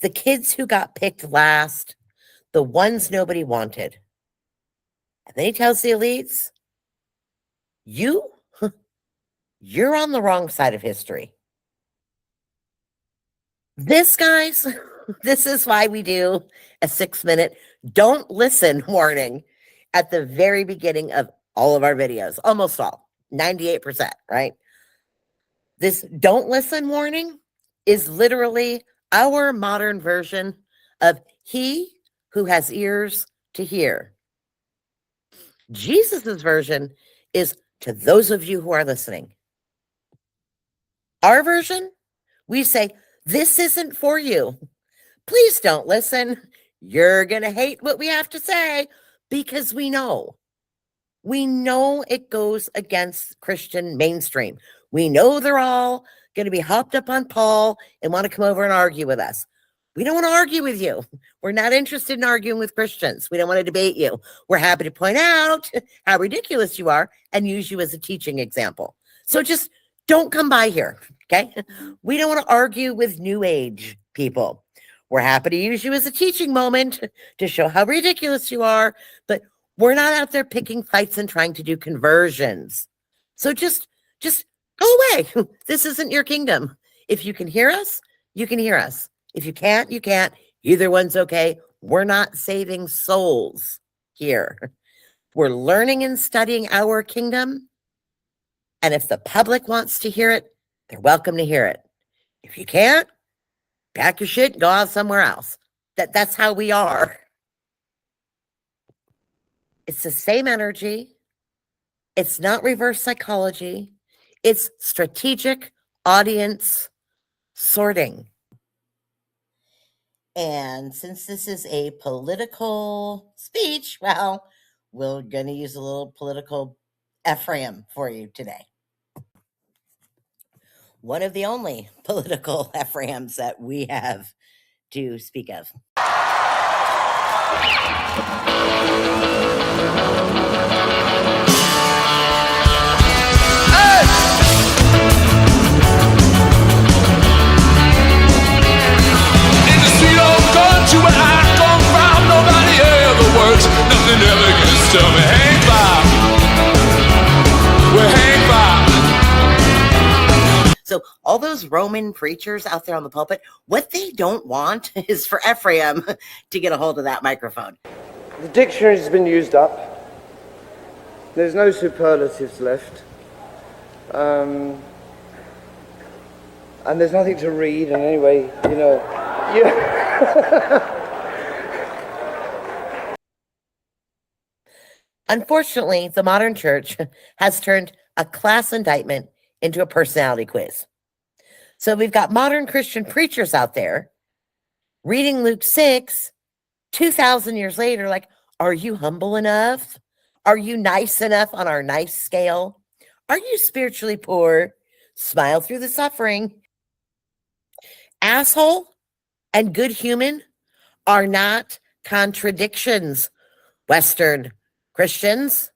the kids who got picked last, the ones nobody wanted. And then he tells the elites, you're on the wrong side of history. This, guys, this is why we do a 6-minute don't listen warning at the very beginning of all of our videos, almost all, 98%, right? This don't listen warning is literally our modern version of he who has ears to hear. Jesus's version is to those of you who are listening. Our version, we say, this isn't for you. Please don't listen. You're going to hate what we have to say, because we know it goes against Christian mainstream. We know they're all going to be hopped up on Paul and want to come over and argue with us. We don't want to argue with you. We're not interested in arguing with Christians. We don't want to debate you. We're happy to point out how ridiculous you are and use you as a teaching example. So just don't come by here, okay? We don't want to argue with New Age people. We're happy to use you as a teaching moment to show how ridiculous you are, but we're not out there picking fights and trying to do conversions. So just go away. This isn't your kingdom. If you can hear us, you can hear us. If you can't, you can't. Either one's okay. We're not saving souls here. We're learning and studying our kingdom. And if the public wants to hear it, they're welcome to hear it. If you can't, pack your shit and go out somewhere else. That's how we are. It's the same energy. It's not reverse psychology. It's strategic audience sorting. And since this is a political speech, well, we're going to use a little political Ephraim for you today. One of the only political Ephraims that we have to speak of. Where I come from, nobody ever works, nothing ever gets to me. Hang fire, we're hang fire. So all those Roman preachers out there on the pulpit, what they don't want is for Ephraim to get a hold of that microphone. The dictionary's been used up. There's no superlatives left. And there's nothing to read, and anyway, Unfortunately, the modern church has turned a class indictment into a personality quiz. So we've got modern Christian preachers out there reading Luke 6, 2,000 years later, like, are you humble enough? Are you nice enough on our nice scale? Are you spiritually poor? Smile through the suffering. Asshole and good human are not contradictions, Western Christians.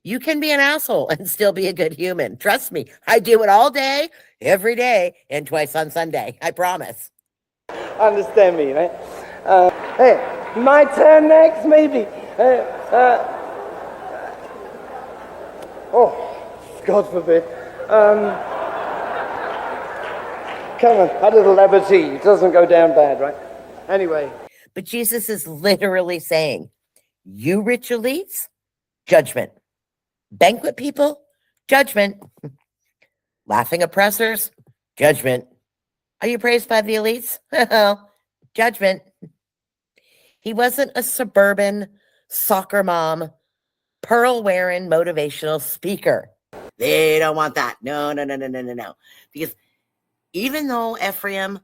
You can be an asshole and still be a good human. Trust me, I do it all day, every day, and twice on Sunday. I promise. Understand me, right? Hey, my turn next, maybe. God forbid. Come on, a little levity. It doesn't go down bad, right? Anyway. But Jesus is literally saying, you rich elites, judgment. Banquet people, judgment. Laughing oppressors, judgment. Are you praised by the elites? Judgment. He wasn't a suburban soccer mom, pearl-wearing motivational speaker. They don't want that. No. Because even though Ephraim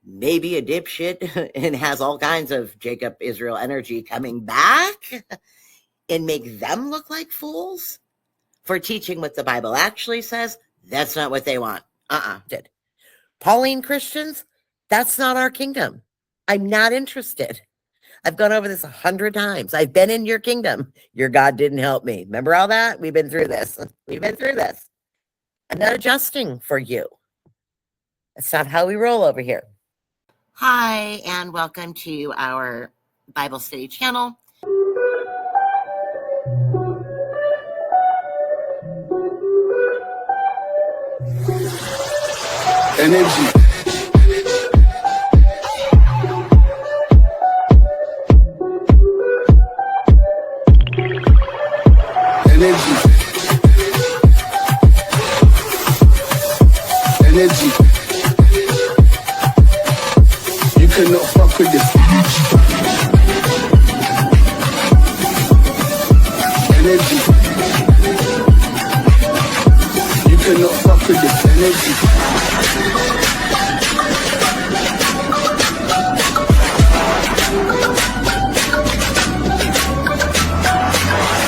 may be a dipshit and has all kinds of Jacob Israel energy coming back and make them look like fools for teaching what the Bible actually says, that's not what they want. Pauline Christians, that's not our kingdom. I'm not interested. I've gone over this 100 times. I've been in your kingdom. Your God didn't help me. Remember all that? We've been through this. I'm not adjusting for you. That's not how we roll over here. Hi, and welcome to our Bible study channel. Energy. Energy. Energy. You cannot fuck with this. Energy. You cannot fuck with this energy.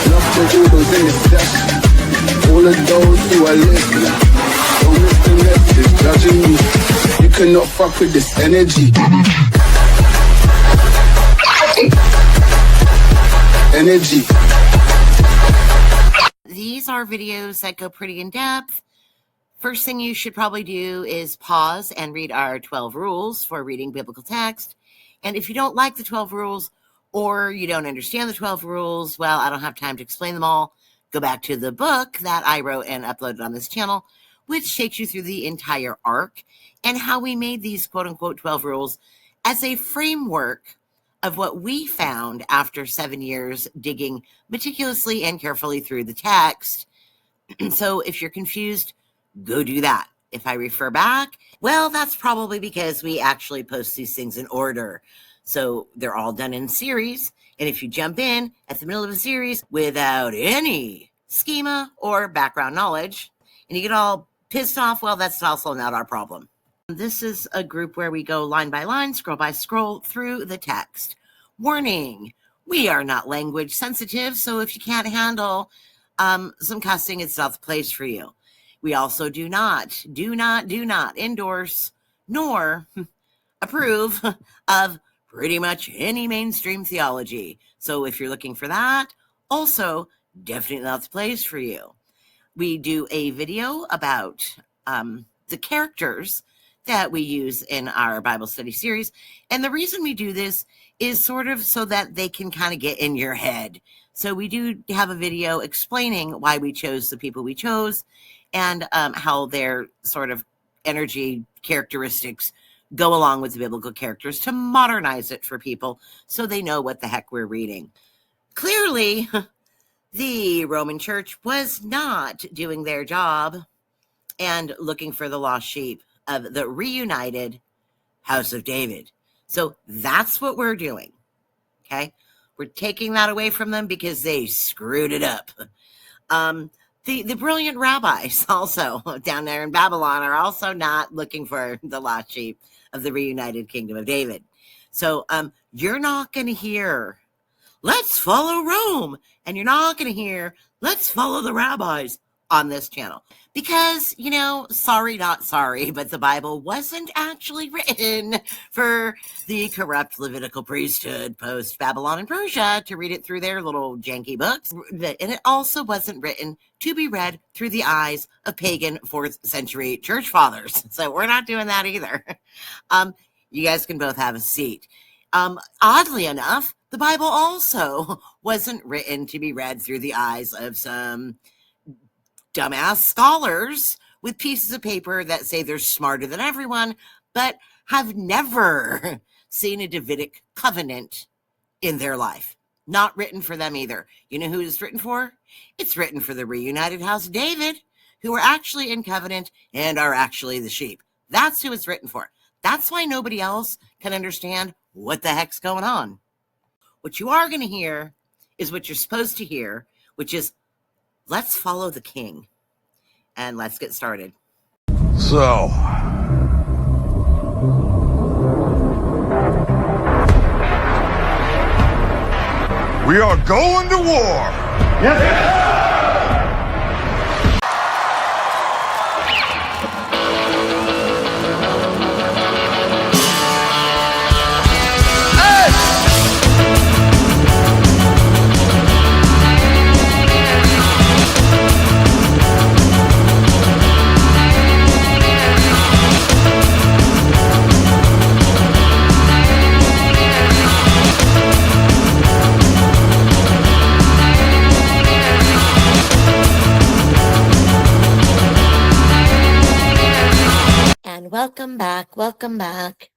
Love the doodles in the session. All of those who are listening, don't miss the message, judging me. You cannot fuck with this energy. Energy. These are videos that go pretty in depth. First thing you should probably do is pause and read our 12 rules for reading biblical text. And if you don't like the 12 rules or you don't understand the 12 rules, well, I don't have time to explain them all. Go back to the book that I wrote and uploaded on this channel, which takes you through the entire arc and how we made these quote unquote 12 rules as a framework of what we found after 7 years digging meticulously and carefully through the text. So if you're confused, go do that. If I refer back, well, that's probably because we actually post these things in order. So they're all done in series. And if you jump in at the middle of a series without any schema or background knowledge, and you get all pissed off, well, that's also not our problem. This is a group where we go line by line, scroll by scroll through the text. Warning, we are not language sensitive, so if you can't handle some cussing, it's not the place for you. We also do not endorse nor approve of pretty much any mainstream theology. So if you're looking for that, also definitely not the place for you. We do a video about the characters that we use in our Bible study series. And the reason we do this is sort of so that they can kind of get in your head. So we do have a video explaining why we chose the people we chose and how their sort of energy characteristics go along with the biblical characters to modernize it for people so they know what the heck we're reading. Clearly, the Roman Church was not doing their job and looking for the lost sheep of the reunited House of David. So that's what we're doing, okay? We're taking that away from them because they screwed it up. The brilliant rabbis also down there in Babylon are also not looking for the lost sheep of the reunited kingdom of David. So you're not going to hear, let's follow Rome. And you're not going to hear, let's follow the rabbis on this channel. Because, you know, sorry, not sorry, but the Bible wasn't actually written for the corrupt Levitical priesthood post-Babylon and Persia to read it through their little janky books. And it also wasn't written to be read through the eyes of pagan 4th century church fathers. So we're not doing that either. You guys can both have a seat. Oddly enough, the Bible also wasn't written to be read through the eyes of some dumbass scholars with pieces of paper that say they're smarter than everyone, but have never seen a Davidic covenant in their life. Not written for them either. You know who it's written for? It's written for the reunited house of David, who are actually in covenant and are actually the sheep. That's who it's written for. That's why nobody else can understand what the heck's going on. What you are going to hear is what you're supposed to hear, which is, let's follow the king. And let's get started. So, we are going to war. Yes. Welcome back. Welcome back.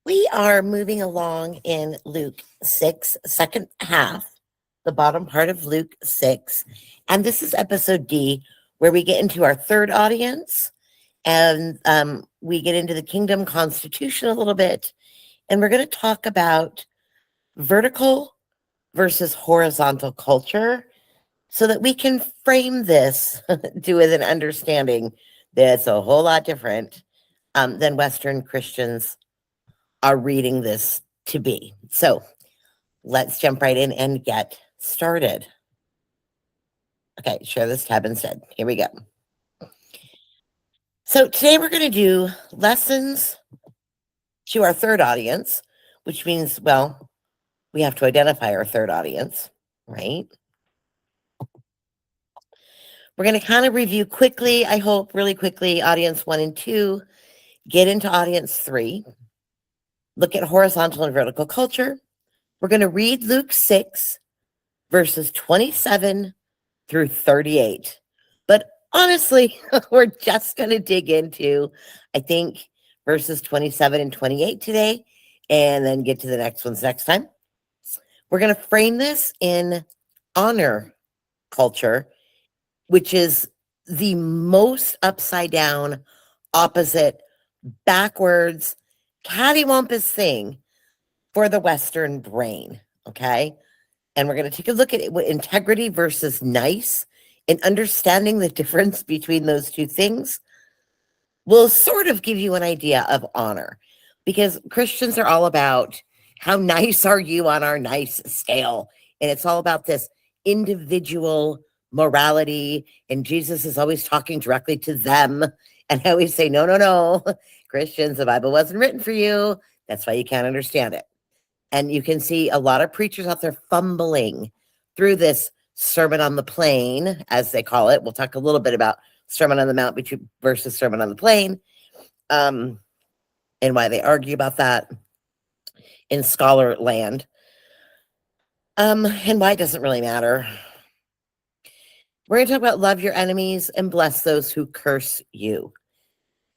We are moving along in Luke 6, second half, the bottom part of Luke 6. And this is episode D, where we get into our third audience and we get into the kingdom constitution a little bit. And we're going to talk about vertical versus horizontal culture so that we can frame this with an understanding that's a whole lot different than Western Christians are reading this to be. So let's jump right in and get started. Okay, share this tab instead. Here we go. So today we're going to do lessons to our third audience, which means, well, we have to identify our third audience, right? We're going to kind of review quickly, I hope, really quickly, audience 1 and 2, get into audience 3, look at horizontal and vertical culture. We're going to read Luke 6, verses 27 through 38. But honestly, we're just going to dig into, I think, verses 27 and 28 today, and then get to the next ones next time. We're going to frame this in honor culture, which is the most upside down, opposite, backwards, cattywampus thing for the Western brain, okay? And we're going to take a look at it with integrity versus nice, and understanding the difference between those two things will sort of give you an idea of honor, because Christians are all about how nice are you on our nice scale, and it's all about this individual morality, and Jesus is always talking directly to them, and I always say, no, Christians, the Bible wasn't written for you. That's why you can't understand it. And you can see a lot of preachers out there fumbling through this Sermon on the Plain, as they call it. We'll talk a little bit about Sermon on the Mount versus Sermon on the Plain, and why they argue about that in scholar land, and why it doesn't really matter. We're going to talk about love your enemies and bless those who curse you.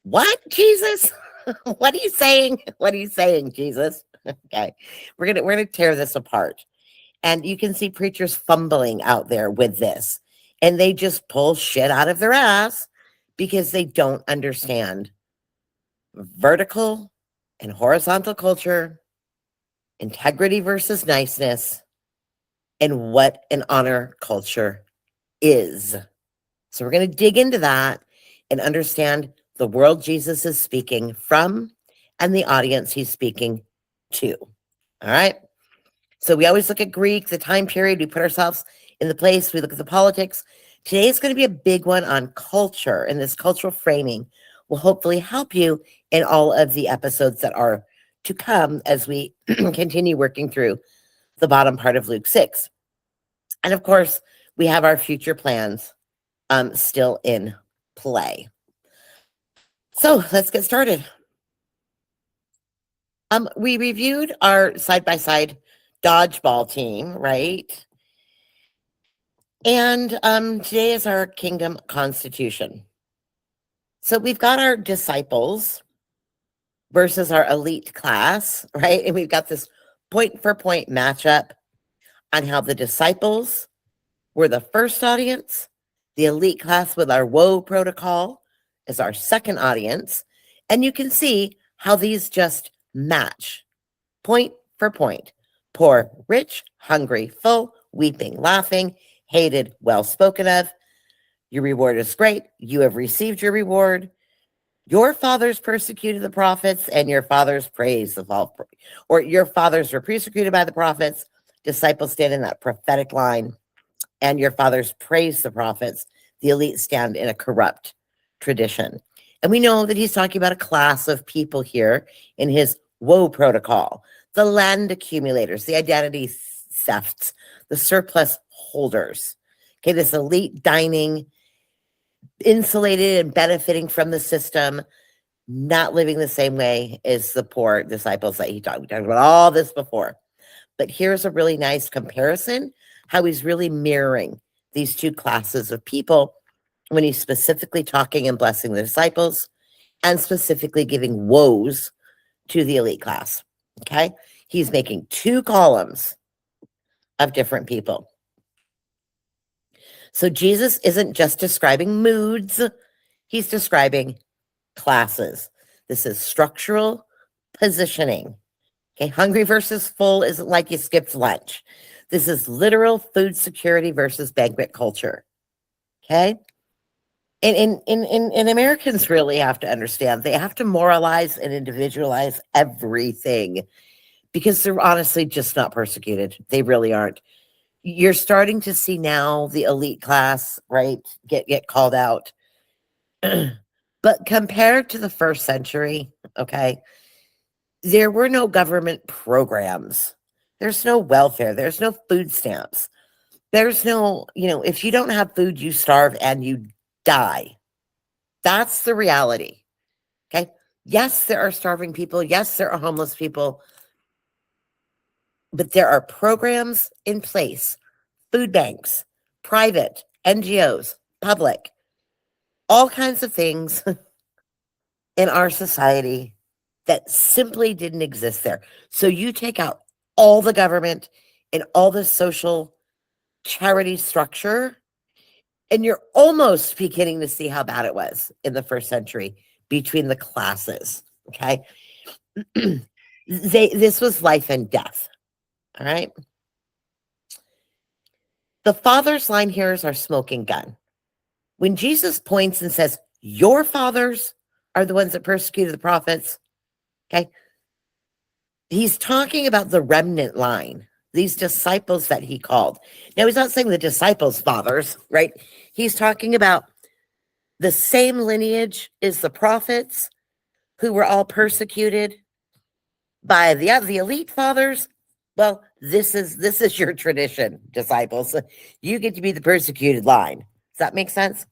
What, Jesus? What are you saying? What are you saying, Jesus? Okay, we're gonna tear this apart, and you can see preachers fumbling out there with this, and they just pull shit out of their ass because they don't understand vertical and horizontal culture, integrity versus niceness, and what an honor culture is. So we're going to dig into that and understand the world Jesus is speaking from and the audience he's speaking to. All right. So we always look at Greek, the time period, we put ourselves in the place, we look at the politics. Today is going to be a big one on culture, and this cultural framing will hopefully help you in all of the episodes that are to come as we continue working through the bottom part of Luke 6. And of course, we have our future plans still in play. So let's get started. We reviewed our side-by-side dodgeball team, right? And today is our kingdom constitution. So we've got our disciples versus our elite class, right? And we've got this point-for-point matchup on how the disciples were the first audience, the elite class with our woe protocol is our second audience, and you can see how these just match, point for point. Poor, rich, hungry, full, weeping, laughing, hated, well spoken of. Your reward is great. You have received your reward. Your fathers persecuted the prophets, and your fathers praised the false, or your fathers were persecuted by the prophets. Disciples stand in that prophetic line, and your fathers praise the prophets. The elite stand in a corrupt tradition. And we know that he's talking about a class of people here in his woe protocol: the land accumulators, the identity thefts, the surplus holders. Okay, this elite dining, insulated and benefiting from the system, not living the same way as the poor disciples that we talked about all this before. But here's a really nice comparison, how he's really mirroring these two classes of people when he's specifically talking and blessing the disciples and specifically giving woes to the elite class. Okay. He's making 2 columns of different people. So Jesus isn't just describing moods, he's describing classes. This is structural positioning. Okay, hungry versus full isn't like you skipped lunch. This is literal food security versus banquet culture. Okay? And Americans really have to understand, they have to moralize and individualize everything because they're honestly just not persecuted. They really aren't. You're starting to see now the elite class, right, get called out. But compared to the first century, okay, there were no government programs. There's no welfare. There's no food stamps. There's no, if you don't have food, you starve and you die. That's the reality. Okay. Yes, there are starving people. Yes, there are homeless people. But there are programs in place, food banks, private, NGOs, public, all kinds of things in our society that simply didn't exist there. So you take out all the government and all the social charity structure, and you're almost beginning to see how bad it was in the first century between the classes. Okay. This was life and death. All right. The father's line here is our smoking gun. When Jesus points and says, your fathers are the ones that persecuted the prophets, okay, he's talking about the remnant line, these disciples that he called. Now, he's not saying the disciples' fathers, right? He's talking about the same lineage as the prophets who were all persecuted by the elite fathers. Well, this is your tradition, disciples. You get to be the persecuted line. Does that make sense?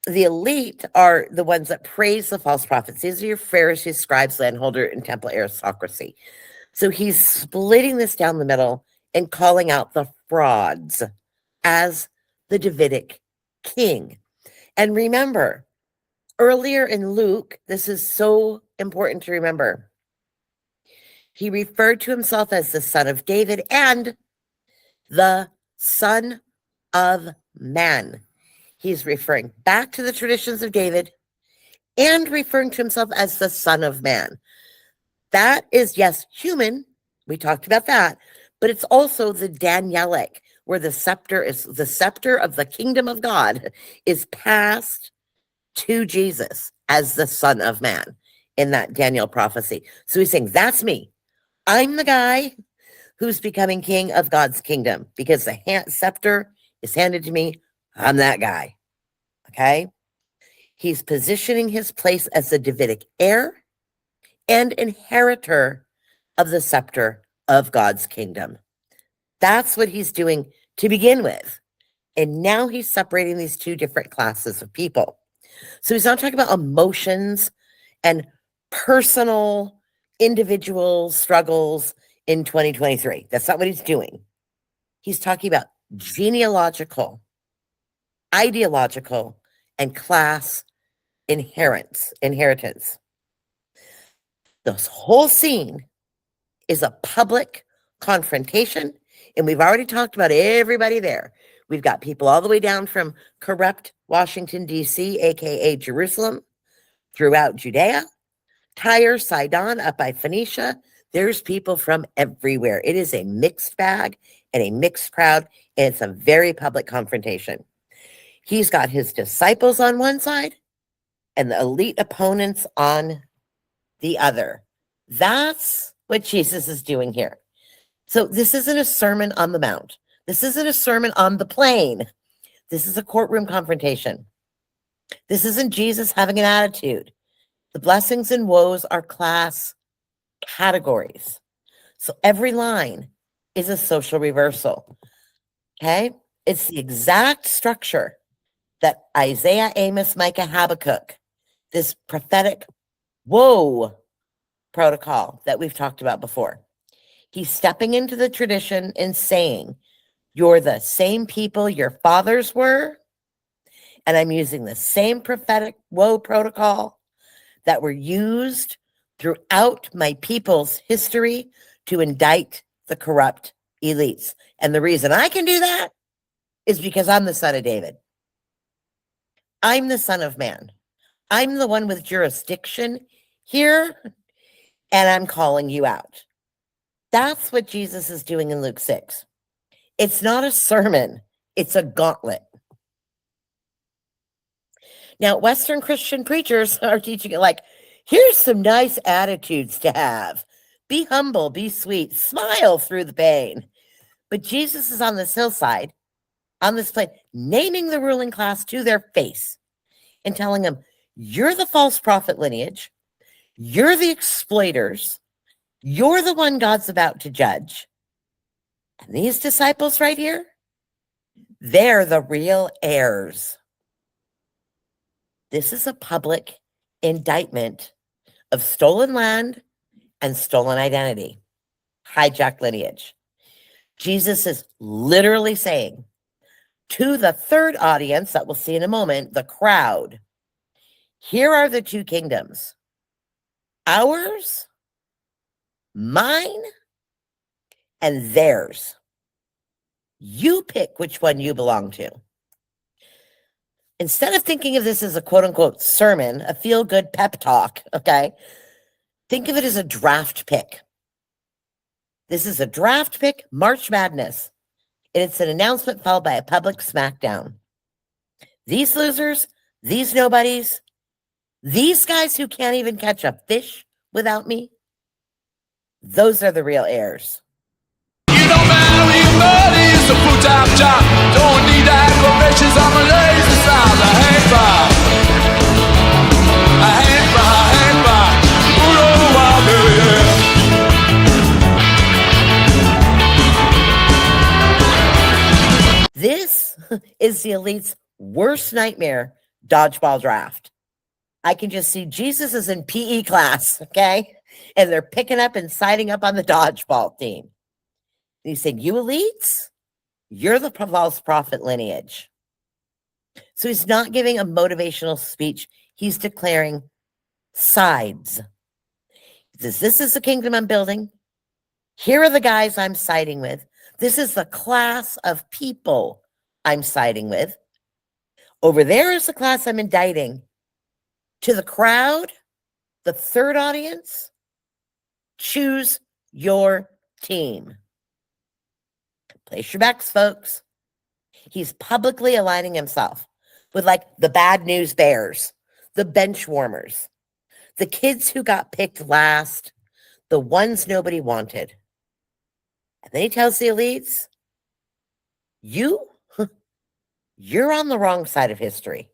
The elite are the ones that praise the false prophets. These are your Pharisees, scribes, landholder, and temple aristocracy. So he's splitting this down the middle and calling out the frauds as the Davidic king. And remember, earlier in Luke, this is so important to remember. He referred to himself as the son of David and the son of man. He's referring back to the traditions of David and referring to himself as the son of man. That is, yes, human. We talked about that. But it's also the Danielic, where the scepter of the kingdom of God is passed to Jesus as the son of man in that Daniel prophecy. So he's saying, that's me. I'm the guy who's becoming king of God's kingdom because the scepter is handed to me. I'm that guy. Okay. He's positioning his place as the Davidic heir and inheritor of the scepter of God's kingdom. That's what he's doing to begin with. And now he's separating these 2 different classes of people. So he's not talking about emotions and personal individual struggles in 2023. That's not what he's doing. He's talking about genealogical, ideological, and class inheritance. This whole scene is a public confrontation, and we've already talked about everybody there. We've got people all the way down from corrupt Washington, D.C., aka Jerusalem, throughout Judea, Tyre, Sidon, up by Phoenicia. There's people from everywhere. It is a mixed bag and a mixed crowd, and it's a very public confrontation. He's got his disciples on one side and the elite opponents on the other. That's what Jesus is doing here. So this isn't a sermon on the mount. This isn't a sermon on the plain. This is a courtroom confrontation. This isn't Jesus having an attitude. The blessings and woes are class categories. So every line is a social reversal. Okay? It's the exact structure that Isaiah, Amos, Micah, Habakkuk, this prophetic woe protocol that we've talked about before. He's stepping into the tradition and saying, you're the same people your fathers were, and I'm using the same prophetic woe protocol that were used throughout my people's history to indict the corrupt elites. And the reason I can do that is because I'm the son of David. I'm the son of man. I'm the one with jurisdiction here, and I'm calling you out. That's what Jesus is doing in Luke 6. It's not a sermon. It's a gauntlet. Now, Western Christian preachers are teaching it like, here's some nice attitudes to have. Be humble, be sweet, smile through the pain. But Jesus is on this hillside, on this plain, naming the ruling class to their face and telling them, you're the false prophet lineage. You're the exploiters. You're the one God's about to judge. And these disciples right here, they're the real heirs. This is a public indictment of stolen land and stolen identity, hijacked lineage. Jesus is literally saying to the third audience that we'll see in a moment, the crowd, here are the two kingdoms, ours, mine, and theirs. You pick which one you belong to. Instead of thinking of this as a quote-unquote sermon, a feel-good pep talk, okay, think of it as a draft pick. This is a draft pick, March Madness, and it's an announcement followed by a public smackdown. These losers, these nobodies, these guys who can't even catch a fish without me, those are the real heirs. You don't marry a money, it's a full-time job. Don't need decorations, I'm a lazy style. I hate Bob. I hate Bob, I hate Bob. Ooh, oh, I really am. This is the elite's worst nightmare dodgeball draft. I can just see Jesus is in PE class, okay? And they're picking up and signing up on the dodgeball team. And he's saying, you elites, you're the false prophet lineage. So he's not giving a motivational speech. He's declaring sides. He says, this is the kingdom I'm building. Here are the guys I'm siding with. This is the class of people I'm siding with. Over there is the class I'm indicting. To the crowd, the third audience, choose your team. Place your bets, folks. He's publicly aligning himself with like the bad news bears, the bench warmers, the kids who got picked last, the ones nobody wanted. And then he tells the elites, you're on the wrong side of history.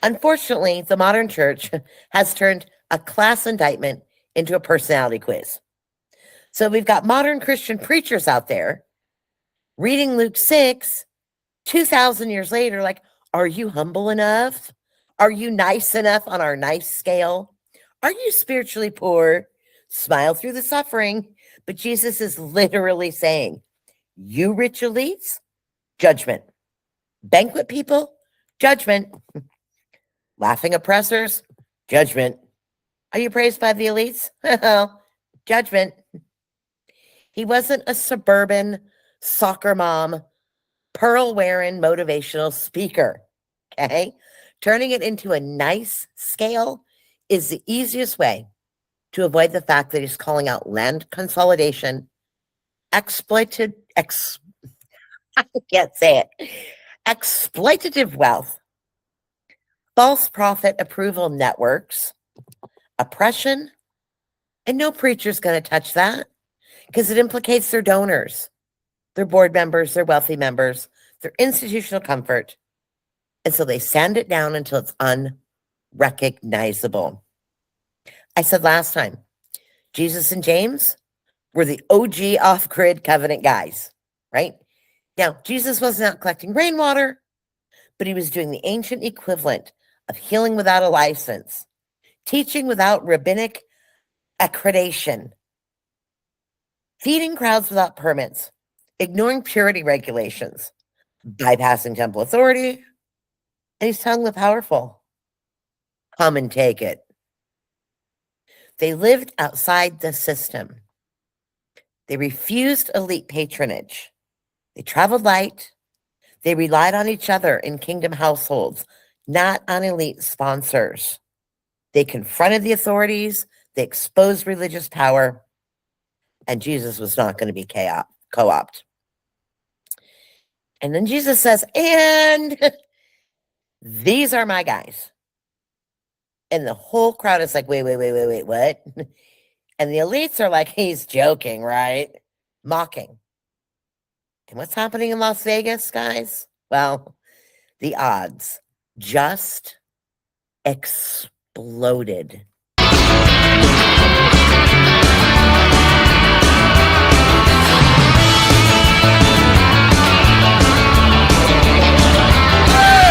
Unfortunately, the modern church has turned a class indictment into a personality quiz. So we've got modern Christian preachers out there reading Luke 6, 2,000 years later, like, are you humble enough? Are you nice enough on our nice scale? Are you spiritually poor? Smile through the suffering. But Jesus is literally saying, you rich elites, judgment. Banquet people, judgment. Laughing oppressors, judgment. Are you praised by the elites? Judgment. He wasn't a suburban soccer mom, pearl-wearing motivational speaker, okay? Turning it into a nice scale is the easiest way to avoid the fact that he's calling out land consolidation, I can't say it, exploitative wealth, false prophet approval networks, oppression, and no preacher's going to touch that because it implicates their donors, their board members, their wealthy members, their institutional comfort. And so they sand it down until it's unrecognizable. I said last time, Jesus and James were the OG off-grid covenant guys, right? Now, Jesus wasn't out collecting rainwater, but he was doing the ancient equivalent of healing without a license, teaching without rabbinic accreditation, feeding crowds without permits, ignoring purity regulations, bypassing temple authority, and he's telling the powerful, Come and take it. They lived outside the system. They refused elite patronage. They traveled light. They relied on each other in kingdom households, not on elite sponsors. They confronted the authorities. They exposed religious power. And Jesus was not going to be co-opted. And then Jesus says, and these are my guys. And the whole crowd is like, wait, what? And the elites are like, he's joking, right? Mocking. And what's happening in Las Vegas, guys? Well, the odds just exploded.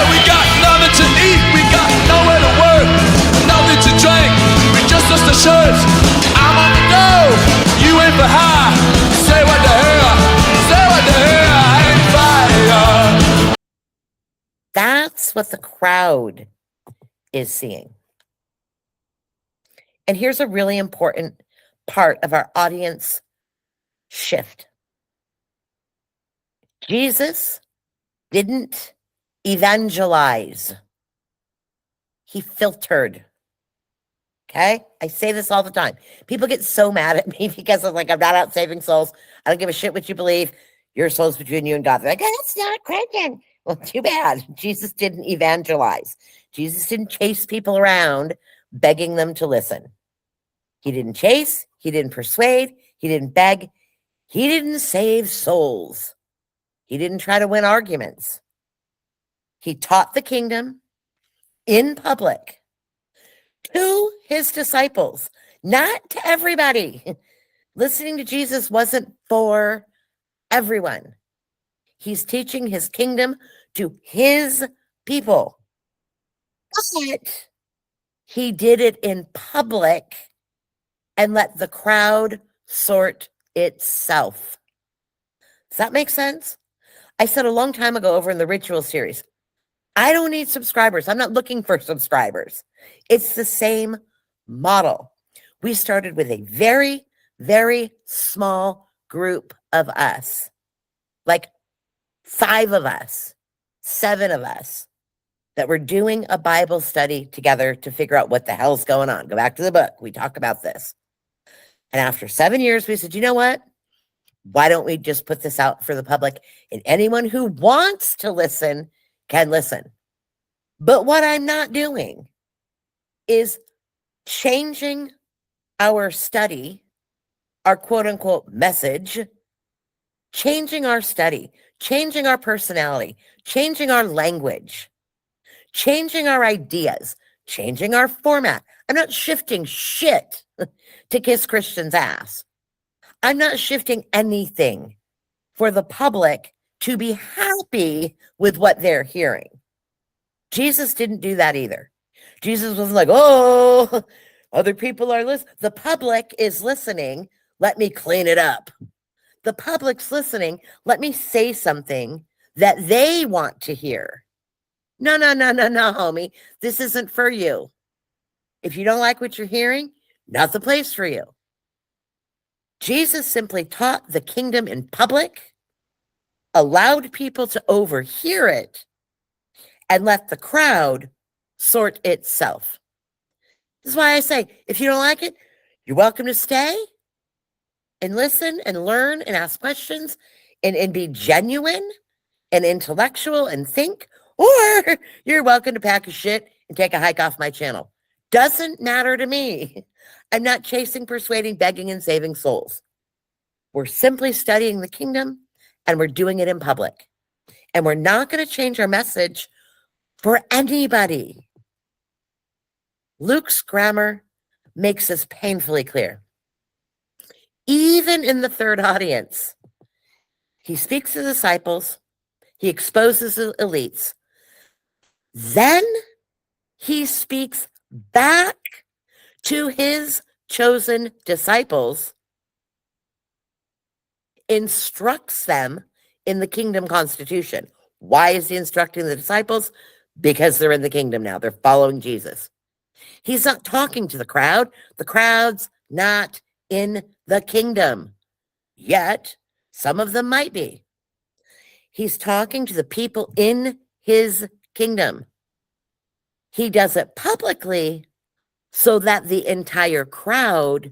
We got nothing to eat, we got nowhere to work, nothing to drink, we just lost the shirts. I'm on the go, you in for high. Say what the hell, I ain't fire. That's what the crowd is seeing. And here's a really important part of our audience shift. Jesus didn't evangelize. He filtered. Okay? I say this all the time. People get so mad at me because I'm like, I'm not out saving souls. I don't give a shit what you believe. Your soul's between you and God. They're like, that's not Christian. Well, too bad. Jesus didn't evangelize. Jesus didn't chase people around begging them to listen. He didn't chase. He didn't persuade. He didn't beg. He didn't save souls. He didn't try to win arguments. He taught the kingdom in public to his disciples, not to everybody. Listening to Jesus wasn't for everyone. He's teaching his kingdom to his people. But he did it in public and let the crowd sort itself. Does that make sense? I said a long time ago over in the ritual series, I don't need subscribers. I'm not looking for subscribers. It's the same model. We started with a very, very small group of us, like 5 of us, 7 of us, that were doing a Bible study together to figure out what the hell's going on. Go back to the book. We talk about this. And after 7 years, we said, you know what? Why don't we just put this out for the public? And anyone who wants to listen can listen. But what I'm not doing is changing our study, our quote unquote message, changing our study, changing our personality, changing our language, changing our ideas, changing our format. I'm not shifting shit to kiss Christians' ass. I'm not shifting anything for the public to be happy with what they're hearing. Jesus didn't do that either. Jesus was like, oh, other people are listening. The public is listening. Let me clean it up. The public's listening. Let me say something that they want to hear. No, homie. This isn't for you. If you don't like what you're hearing, not the place for you. Jesus simply taught the kingdom in public, allowed people to overhear it, and let the crowd sort itself. This is why I say, if you don't like it, you're welcome to stay and listen and learn and ask questions and be genuine and intellectual and think, or you're welcome to pack your shit and take a hike off my channel. Doesn't matter to me. I'm not chasing, persuading, begging, and saving souls. We're simply studying the kingdom, and we're doing it in public. And we're not going to change our message for anybody. Luke's grammar makes this painfully clear. Even in the third audience, he speaks to the disciples, he exposes the elites, then he speaks back to his chosen disciples, instructs them in the kingdom constitution. Why is he instructing the disciples? Because they're in the kingdom now. They're following Jesus. He's not talking to the crowd. The crowd's not in the kingdom. Yet, some of them might be. He's talking to the people in his kingdom. He does it publicly so that the entire crowd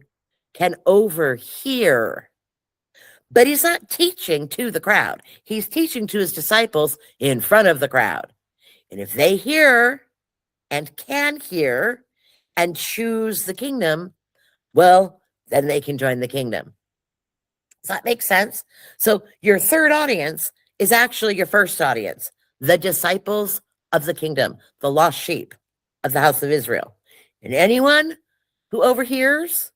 can overhear. But he's not teaching to the crowd. He's teaching to his disciples in front of the crowd. And if they hear and can hear and choose the kingdom, well, then they can join the kingdom. Does that make sense? So your third audience is actually your first audience, the disciples of the kingdom, the lost sheep of the house of Israel. And anyone who overhears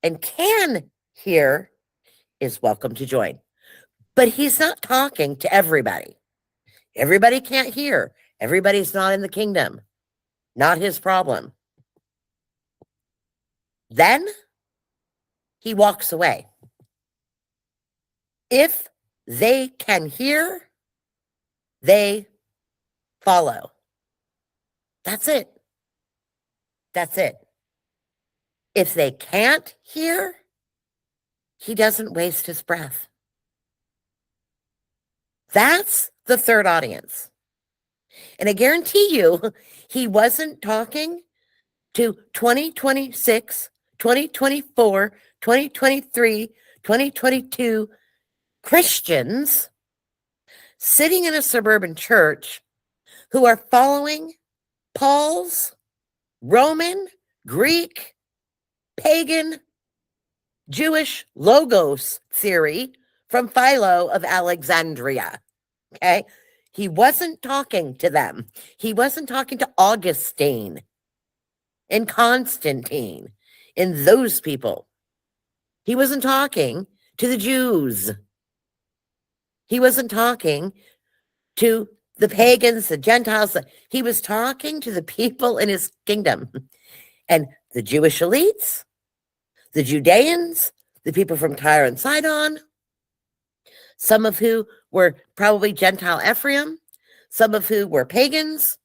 and can hear is welcome to join. But he's not talking to everybody. Everybody can't hear. Everybody's not in the kingdom. Not his problem. Then he walks away. If they can hear, they follow. That's it. That's it. If they can't hear, he doesn't waste his breath. That's the third audience. And I guarantee you, he wasn't talking to 2026, 2024, 2023, 2022 Christians sitting in a suburban church who are following Paul's Roman, Greek, pagan, Jewish logos theory from Philo of Alexandria. Okay? He wasn't talking to them. He wasn't talking to Augustine and Constantine and those people. He wasn't talking to the Jews. He wasn't talking to the pagans, the Gentiles. He was talking to the people in his kingdom. And the Jewish elites, the Judeans, the people from Tyre and Sidon, some of who were probably Gentile Ephraim, some of who were pagans,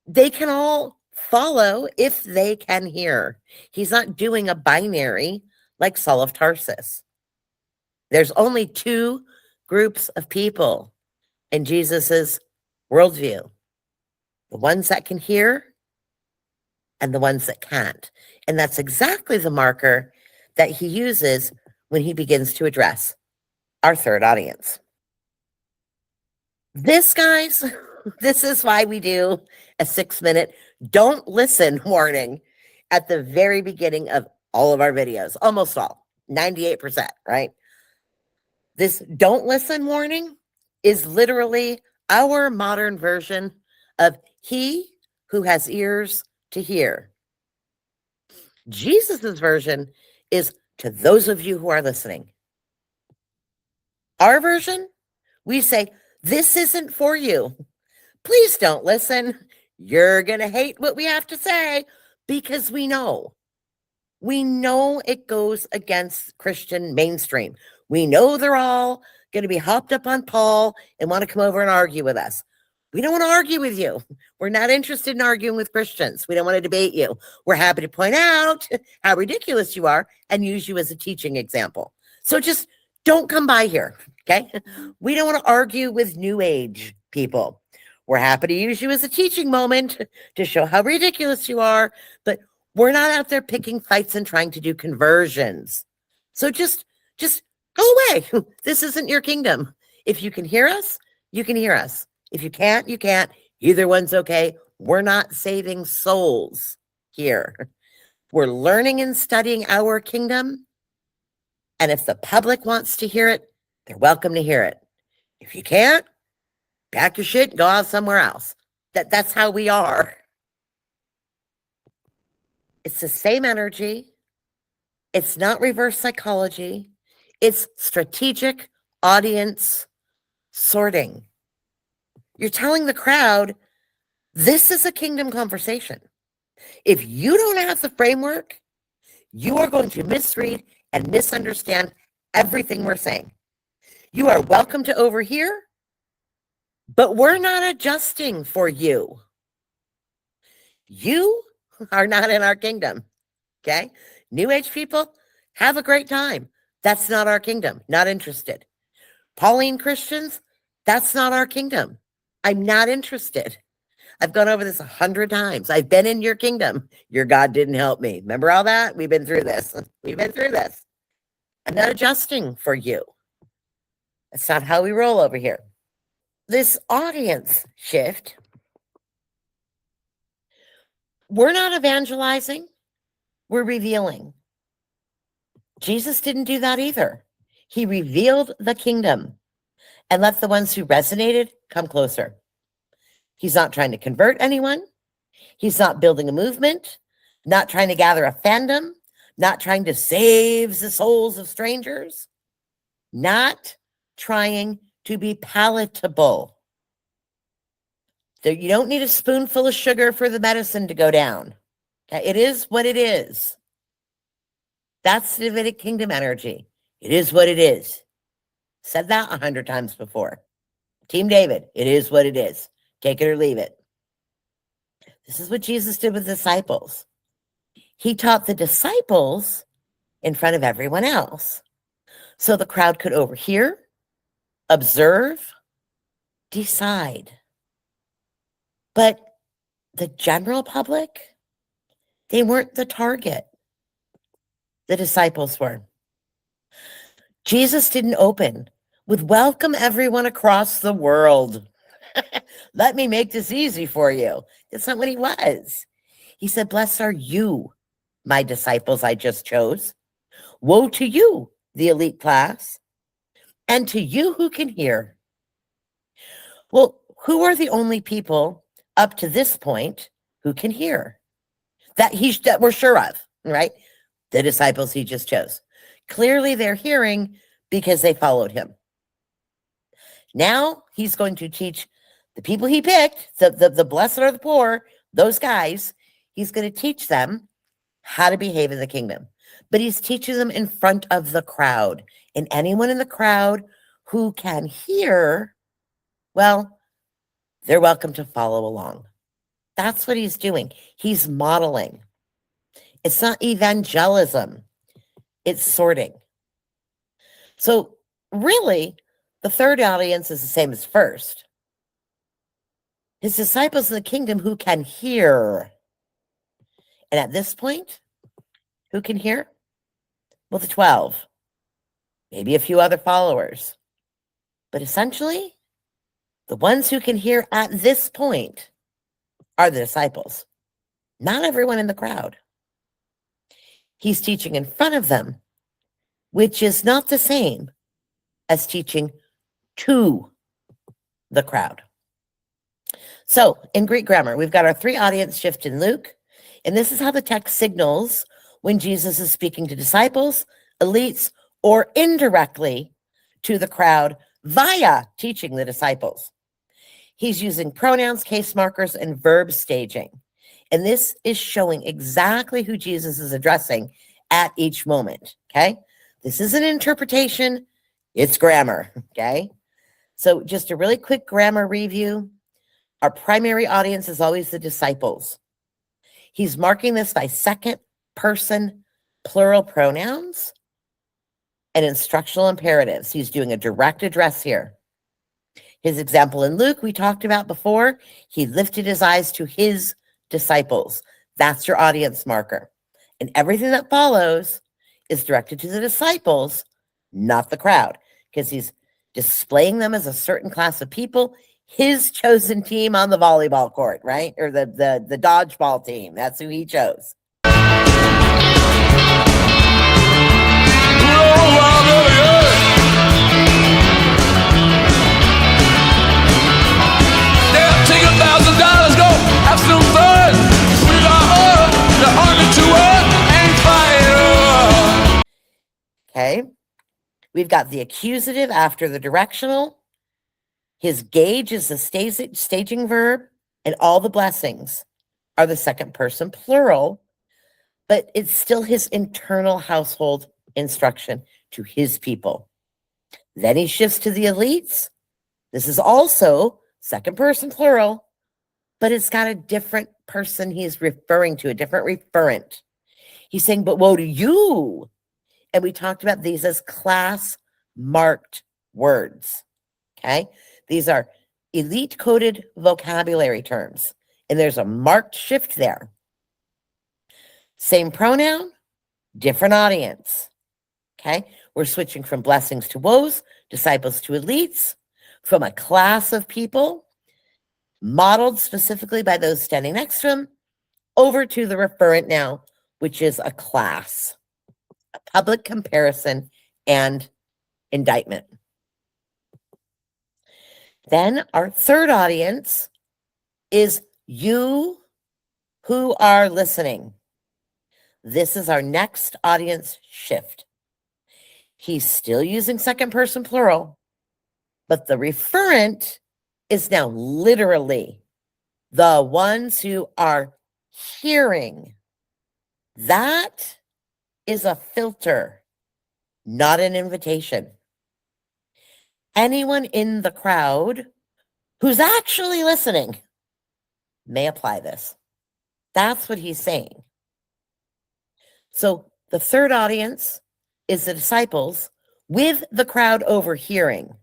they can all follow if they can hear. He's not doing a binary like Saul of Tarsus. There's only two groups of people in Jesus's worldview. The ones that can hear and the ones that can't. And that's exactly the marker that he uses when he begins to address our third audience. This, guys, this is why we do a 6-minute don't listen warning at the very beginning of all of our videos. Almost all, 98%, right? This don't listen warning is literally our modern version of he who has ears to hear. Jesus's version is to those of you who are listening. Our version, we say, this isn't for you. Please don't listen. You're going to hate what we have to say because we know. We know it goes against Christian mainstream. We know they're all going to be hopped up on Paul and want to come over and argue with us. We don't want to argue with you. We're not interested in arguing with Christians. We don't want to debate you. We're happy to point out how ridiculous you are and use you as a teaching example. So just don't come by here, okay? We don't want to argue with New Age people. We're happy to use you as a teaching moment to show how ridiculous you are, but we're not out there picking fights and trying to do conversions. So just go away. This isn't your kingdom. If you can hear us, you can hear us. If you can't, you can't. Either one's okay. We're not saving souls here. We're learning and studying our kingdom. And if the public wants to hear it, they're welcome to hear it. If you can't, pack your shit and go out somewhere else. That's how we are. It's the same energy. It's not reverse psychology. It's strategic audience sorting. You're telling the crowd, this is a kingdom conversation. If you don't have the framework, you are going to misread and misunderstand everything we're saying. You are welcome to overhear, but we're not adjusting for you. You are not in our kingdom. Okay? New Age people, have a great time. That's not our kingdom. Not interested. Pauline Christians, that's not our kingdom. I'm not interested. I've gone over this 100 times. I've been in your kingdom. Your God didn't help me. Remember all that? We've been through this. We've been through this. I'm not adjusting for you. That's not how we roll over here. This audience shift, we're not evangelizing, we're revealing. Jesus didn't do that either. He revealed the kingdom and let the ones who resonated come closer. He's not trying to convert anyone. He's not building a movement, not trying to gather a fandom, not trying to save the souls of strangers, not trying to be palatable. You don't need a spoonful of sugar for the medicine to go down. Okay? It is what it is. That's the Davidic kingdom energy. It is what it is. Said that 100 times before. Team David, it is what it is. Take it or leave it. This is what Jesus did with the disciples. He taught the disciples in front of everyone else, so the crowd could overhear, observe, decide. But the general public, they weren't the target. The disciples were. Jesus didn't open with welcome everyone across the world. Let me make this easy for you. That's not what he was. He said, blessed are you, my disciples I just chose. Woe to you, the elite class, and to you who can hear. Well, who are the only people up to this point who can hear? That we're sure of, right? The disciples he just chose. Clearly they're hearing because they followed him. Now he's going to teach the people he picked, the blessed are the poor, those guys, he's going to teach them how to behave in the kingdom. But he's teaching them in front of the crowd. And anyone in the crowd who can hear, well, they're welcome to follow along. That's what he's doing. He's modeling. It's not evangelism. It's sorting. So really, the third audience is the same as first. His disciples in the kingdom who can hear. And at this point, who can hear? Well, the 12. Maybe a few other followers. But essentially, the ones who can hear at this point are the disciples. Not everyone in the crowd. He's teaching in front of them, which is not the same as teaching to the crowd. So in Greek grammar, we've got our three audience shift in Luke, and this is how the text signals when Jesus is speaking to disciples, elites, or indirectly to the crowd via teaching the disciples. He's using pronouns, case markers, and verb staging. And this is showing exactly who Jesus is addressing at each moment, okay? This is an interpretation. It's grammar, okay? So just a really quick grammar review. Our primary audience is always the disciples. He's marking this by second person plural pronouns and instructional imperatives. He's doing a direct address here. His example in Luke, we talked about before, he lifted his eyes to his disciples. That's your audience marker. And everything that follows is directed to the disciples, not the crowd, because he's displaying them as a certain class of people, his chosen team on the volleyball court, right? Or the dodgeball team. That's who he chose. Take $1,000, go have some fun. We got the army to us and fire. Okay. We've got the accusative after the directional. His gauge is the staging verb, and all the blessings are the second person plural, but it's still his internal household instruction to his people. Then he shifts to the elites. This is also second person plural, but it's got a different person he's referring to, a different referent. He's saying, but woe to you. And we talked about these as class marked words. Okay. These are elite coded vocabulary terms. And there's a marked shift there. Same pronoun, different audience. Okay. We're switching from blessings to woes, disciples to elites, from a class of people modeled specifically by those standing next to him, over to the referent now, which is a class, a public comparison and indictment. Then our third audience is you who are listening. This is our next audience shift. He's still using second person plural, but the referent is now literally the ones who are hearing. That is a filter, not an invitation. Anyone in the crowd who's actually listening may apply this. That's what he's saying. So the third audience is the disciples with the crowd overhearing.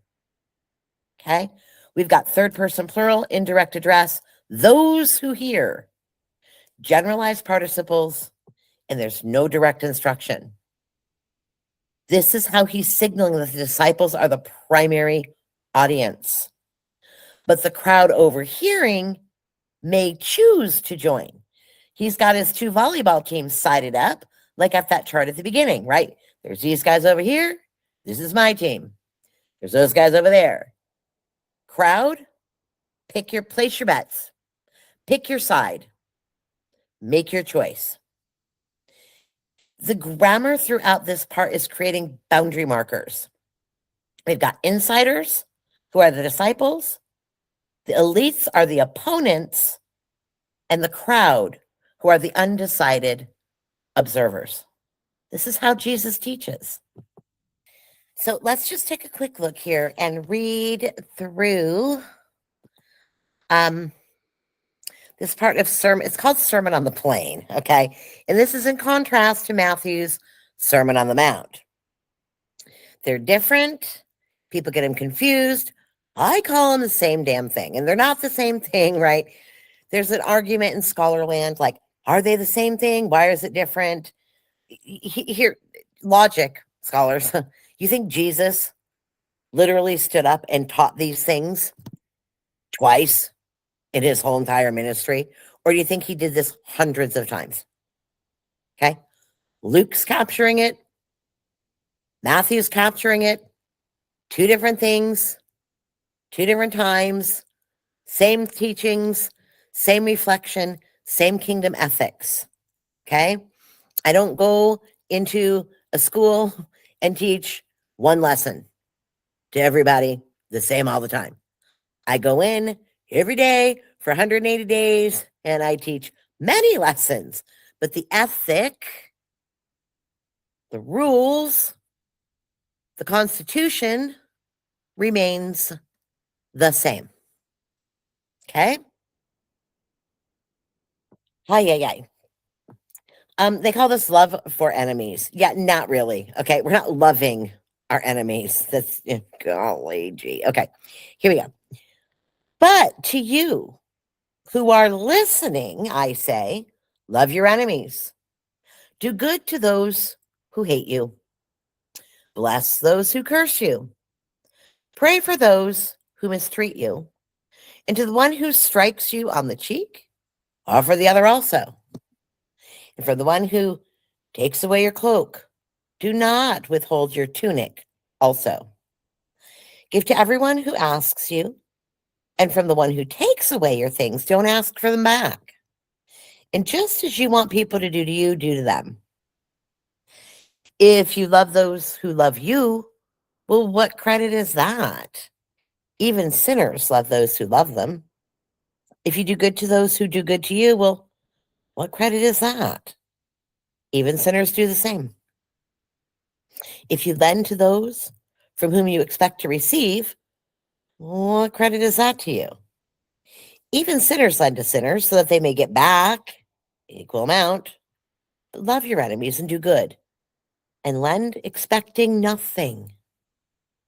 Okay? We've got third person plural, indirect address, those who hear, generalized participles, and there's no direct instruction. This is how he's signaling that the disciples are the primary audience. But the crowd overhearing may choose to join. He's got his two volleyball teams sided up, like at that chart at the beginning, right? There's these guys over here. This is my team. There's those guys over there. Crowd, place your bets. Pick your side. Make your choice. The grammar throughout this part is creating boundary markers. We've got insiders, who are the disciples. The elites are the opponents. And the crowd, who are the undecided observers. This is how Jesus teaches. So let's just take a quick look here and read through this part of sermon. It's called Sermon on the Plain, okay? And this is in contrast to Matthew's Sermon on the Mount. They're different. People get them confused. I call them the same damn thing, and they're not the same thing, right? There's an argument in Scholarland, like, are they the same thing? Why is it different? Here, logic, scholars. You think Jesus literally stood up and taught these things twice in his whole entire ministry? Or do you think he did this hundreds of times? Okay. Luke's capturing it. Matthew's capturing it. Two different things, two different times, same teachings, same reflection, same kingdom ethics. Okay. I don't go into a school and teach one lesson to everybody the same all the time. I go in every day for 180 days and I teach many lessons, but the ethic, the rules, the Constitution remains the same. Okay? Hi. They call this love for enemies. Yeah, not really. Okay, we're not loving our enemies. That's golly gee. Okay, here we go. But to you who are listening, I say, love your enemies. Do good to those who hate you. Bless those who curse you. Pray for those who mistreat you. And to the one who strikes you on the cheek, offer the other also. And for the one who takes away your cloak, do not withhold your tunic also. Give to everyone who asks you, and from the one who takes away your things, don't ask for them back. And just as you want people to do to you, do to them. If you love those who love you, well, what credit is that? Even sinners love those who love them. If you do good to those who do good to you, well, what credit is that? Even sinners do the same. If you lend to those from whom you expect to receive, what credit is that to you? Even sinners lend to sinners so that they may get back equal amount. But love your enemies and do good, and lend expecting nothing.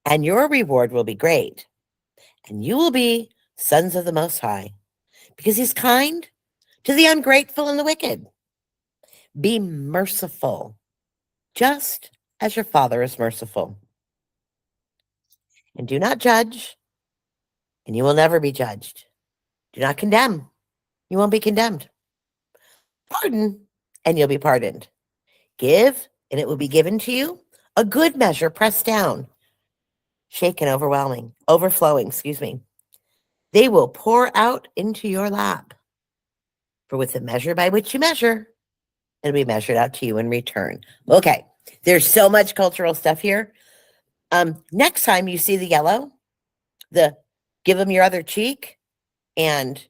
And your reward will be great, and you will be sons of the Most High, because he's kind to the ungrateful and the wicked. Be merciful, just as your Father is merciful. And do not judge, and you will never be judged. Do not condemn, you won't be condemned. Pardon, and you'll be pardoned. Give, and it will be given to you. A good measure, pressed down, shaken, overflowing, They will pour out into your lap. For with the measure by which you measure, it'll be measured out to you in return. Okay, there's so much cultural stuff here. Next time you see the yellow, give them your other cheek, and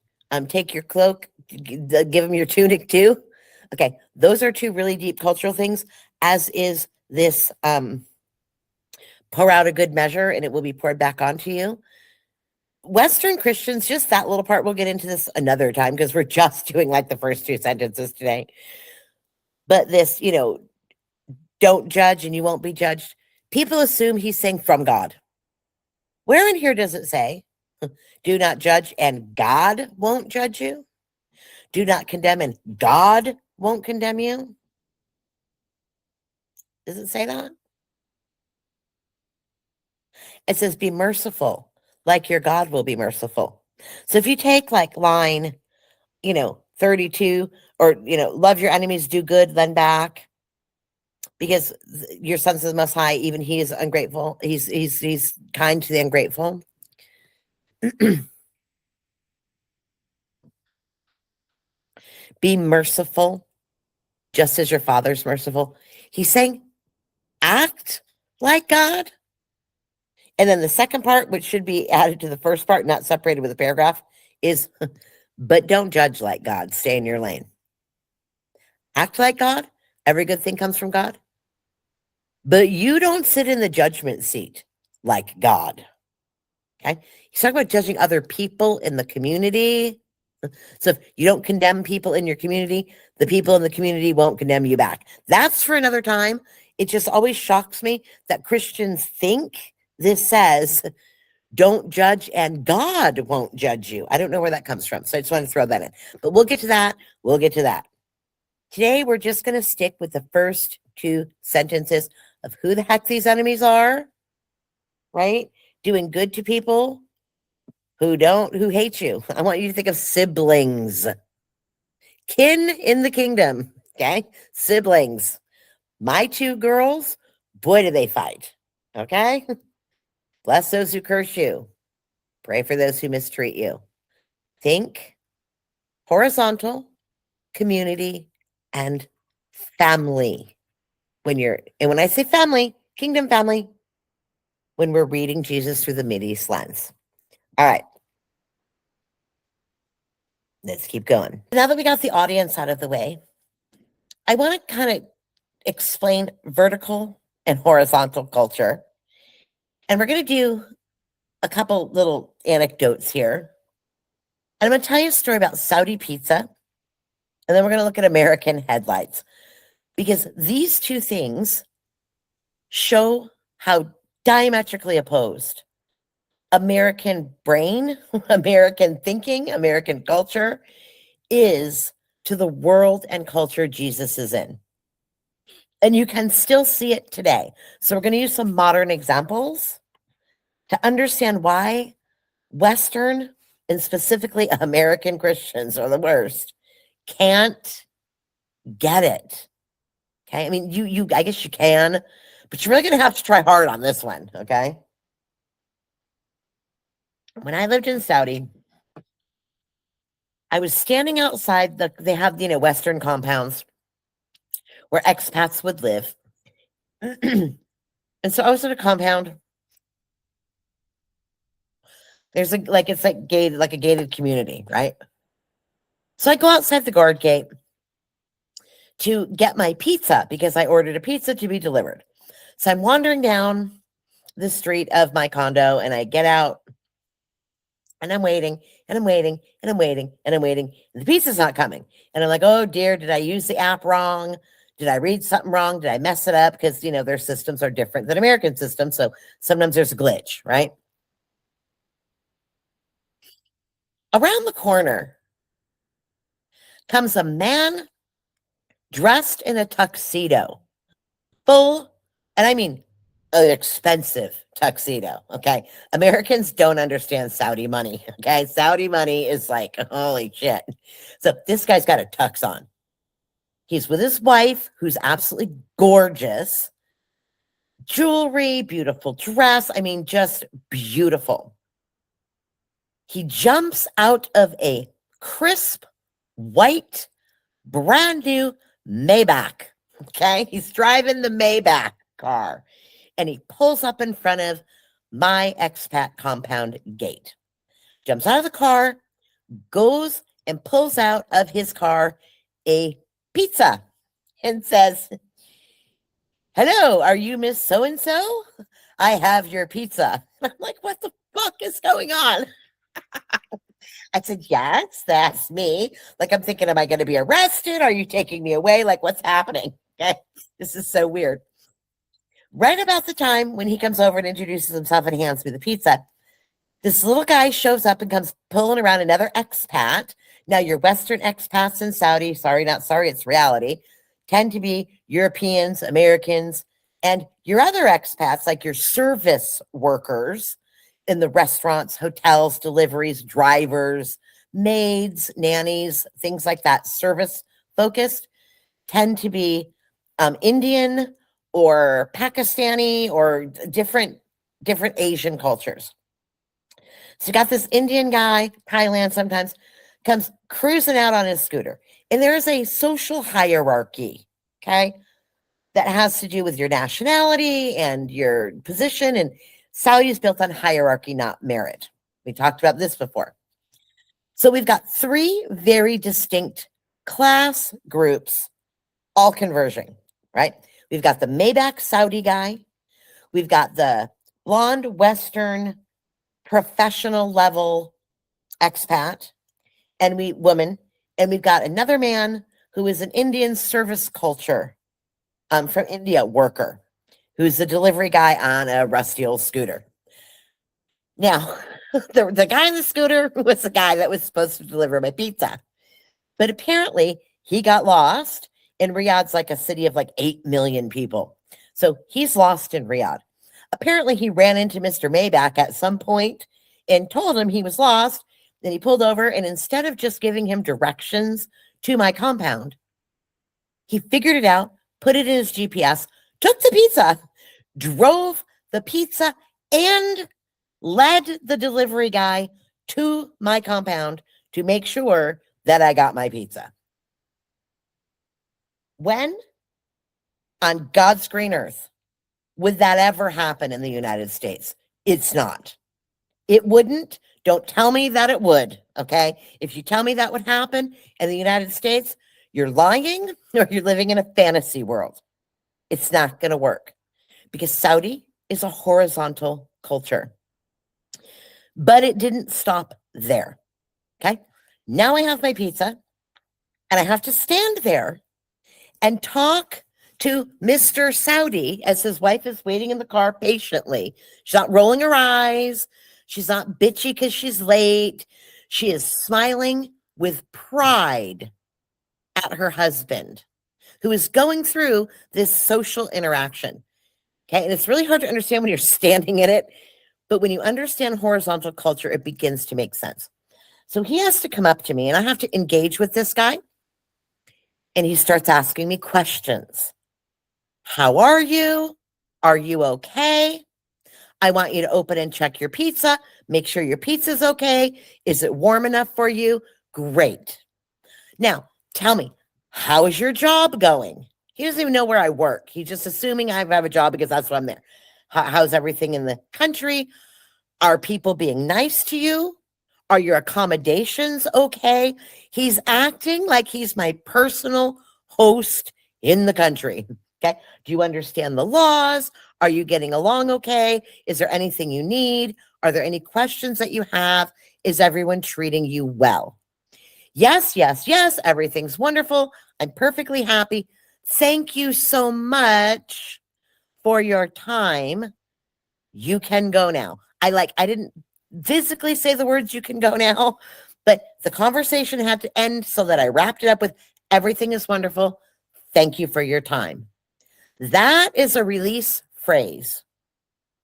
take your cloak, give them your tunic too. Okay, those are two really deep cultural things, as is this pour out a good measure and it will be poured back onto you. Western Christians, just that little part, we'll get into this another time because we're just doing like the first two sentences today. But this, don't judge and you won't be judged. People assume he's saying from God. Where in here does it say, do not judge and God won't judge you? Do not condemn and God won't condemn you? Does it say that? It says, be merciful, like your God will be merciful. So if you take like line, 32, or, love your enemies, do good, lend back, because your son's the Most High, even he is ungrateful. He's kind to the ungrateful. Be merciful, just as your Father's merciful. He's saying, act like God. And then the second part, which should be added to the first part, not separated with a paragraph, is, but don't judge like God. Stay in your lane. Act like God. Every good thing comes from God. But you don't sit in the judgment seat like God. Okay? He's talking about judging other people in the community. So if you don't condemn people in your community, the people in the community won't condemn you back. That's for another time. It just always shocks me that Christians think this says, don't judge and God won't judge you. I don't know where that comes from. So I just want to throw that in. But we'll get to that. Today, we're just going to stick with the first two sentences of who the heck these enemies are, right? Doing good to people who hate you. I want you to think of siblings. Kin in the kingdom, okay? Siblings. My two girls, boy, do they fight, okay? Bless those who curse you. Pray for those who mistreat you. Think horizontal, community, and family. When I say family, kingdom family, when we're reading Jesus through the Mideast lens. All right. Let's keep going. Now that we got the audience out of the way, I want to kind of explain vertical and horizontal culture. And we're going to do a couple little anecdotes here. And I'm going to tell you a story about Saudi pizza. And then we're going to look at American headlights. Because these two things show how diametrically opposed American brain, American thinking, American culture is to the world and culture Jesus is in. And you can still see it today. So we're going to use some modern examples to understand why Western and specifically American Christians are the worst. Can't get it. Okay. I mean, I guess you can, but you're really going to have to try hard on this one. Okay. When I lived in Saudi, I was standing outside they have, Western compounds where expats would live. And so I was at a compound. There's it's gated, like a gated community, right? So I go outside the guard gate to get my pizza because I ordered a pizza to be delivered. So I'm wandering down the street of my condo and I get out And I'm waiting and I'm waiting and I'm waiting and I'm waiting. And the pizza's not coming. And I'm like, oh dear, did I use the app wrong? Did I read something wrong? Did I mess it up? Because, their systems are different than American systems. So sometimes there's a glitch, right? Around the corner comes a man dressed in a tuxedo, full, and I mean an expensive tuxedo. Okay. Americans don't understand Saudi money. Okay. Saudi money is like, holy shit. So this guy's got a tux on. He's with his wife, who's absolutely gorgeous. Jewelry, beautiful dress. I mean, just beautiful. He jumps out of a crisp, white, brand new Maybach. Okay. He's driving the Maybach car and he pulls up in front of my expat compound gate. Jumps out of the car, goes and pulls out of his car a pizza and says, hello, are you Miss So-and-so? I have your pizza. I'm like, what the fuck is going on? I said, yes, that's me. Like, I'm thinking, am I going to be arrested? Are you taking me away? Like, what's happening? Okay. This is so weird. Right about the time when he comes over and introduces himself and hands me the pizza, this little guy shows up and comes pulling around another expat. Now, your Western expats in Saudi, sorry, not sorry, it's reality, tend to be Europeans, Americans, and your other expats, like your service workers in the restaurants, hotels, deliveries, drivers, maids, nannies, things like that, service focused, tend to be Indian or Pakistani or different Asian cultures. So you got this Indian guy, Thailand sometimes, comes cruising out on his scooter. And there is a social hierarchy, okay, that has to do with your nationality and your position. And Saudi is built on hierarchy, not merit. We talked about this before. So we've got three very distinct class groups, all converging, right? We've got the Maybach Saudi guy. We've got the blonde Western professional level expat and woman. And we've got another man who is an Indian service culture from India worker, who's the delivery guy on a rusty old scooter. Now, the guy on the scooter was the guy that was supposed to deliver my pizza. But apparently he got lost, and Riyadh's like a city of like 8 million people. So he's lost in Riyadh. Apparently he ran into Mr. Maybach at some point and told him he was lost. Then he pulled over, and instead of just giving him directions to my compound, he figured it out, put it in his GPS, took the pizza, drove the pizza, and led the delivery guy to my compound to make sure that I got my pizza. When on God's green earth would that ever happen in the United States? It's not. It wouldn't. Don't tell me that it would, okay? If you tell me that would happen in the United States, you're lying or you're living in a fantasy world. It's not going to work because Saudi is a horizontal culture. But it didn't stop there, okay? Now I have my pizza and I have to stand there and talk to Mr. Saudi as his wife is waiting in the car patiently. She's not rolling her eyes. She's not bitchy because she's late. She is smiling with pride at her husband, who is going through this social interaction. Okay. And it's really hard to understand when you're standing in it. But when you understand horizontal culture, it begins to make sense. So he has to come up to me and I have to engage with this guy. And he starts asking me questions. How are you? Are you okay? I want you to open and check your pizza. Make sure your pizza's okay. Is it warm enough for you? Great. Now, tell me, how is your job going? He doesn't even know where I work. He's just assuming I have a job because that's why I'm there. How's everything in the country? Are people being nice to you? Are your accommodations okay? He's acting like he's my personal host in the country. Okay. Do you understand the laws? Are you getting along okay? Is there anything you need? Are there any questions that you have? Is everyone treating you well? Yes, yes, yes. Everything's wonderful. I'm perfectly happy. Thank you so much for your time. You can go now. I didn't physically say the words you can go now, but the conversation had to end so that I wrapped it up with everything is wonderful. Thank you for your time. That is a release phrase.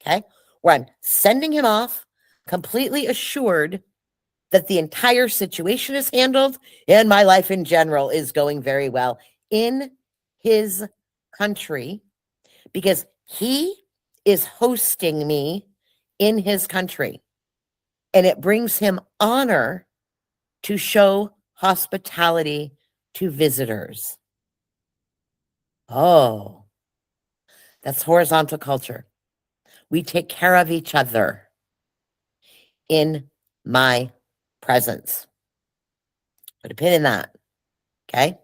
Okay. Where I'm sending him off completely assured that the entire situation is handled and my life in general is going very well in his country because he is hosting me in his country. And it brings him honor to show hospitality to visitors. Oh, that's horizontal culture. We take care of each other in my presence. Put a pin in that. Okay.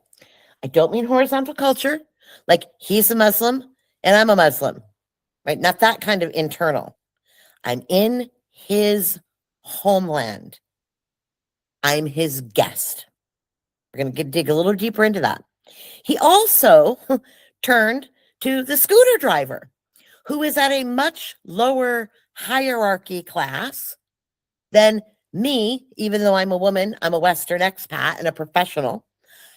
I don't mean horizontal culture, like he's a Muslim and I'm a Muslim, right? Not that kind of internal. I'm in his homeland. I'm his guest. We're going to dig a little deeper into that. He also turned to the scooter driver, who is at a much lower hierarchy class than me, even though I'm a woman, I'm a Western expat and a professional.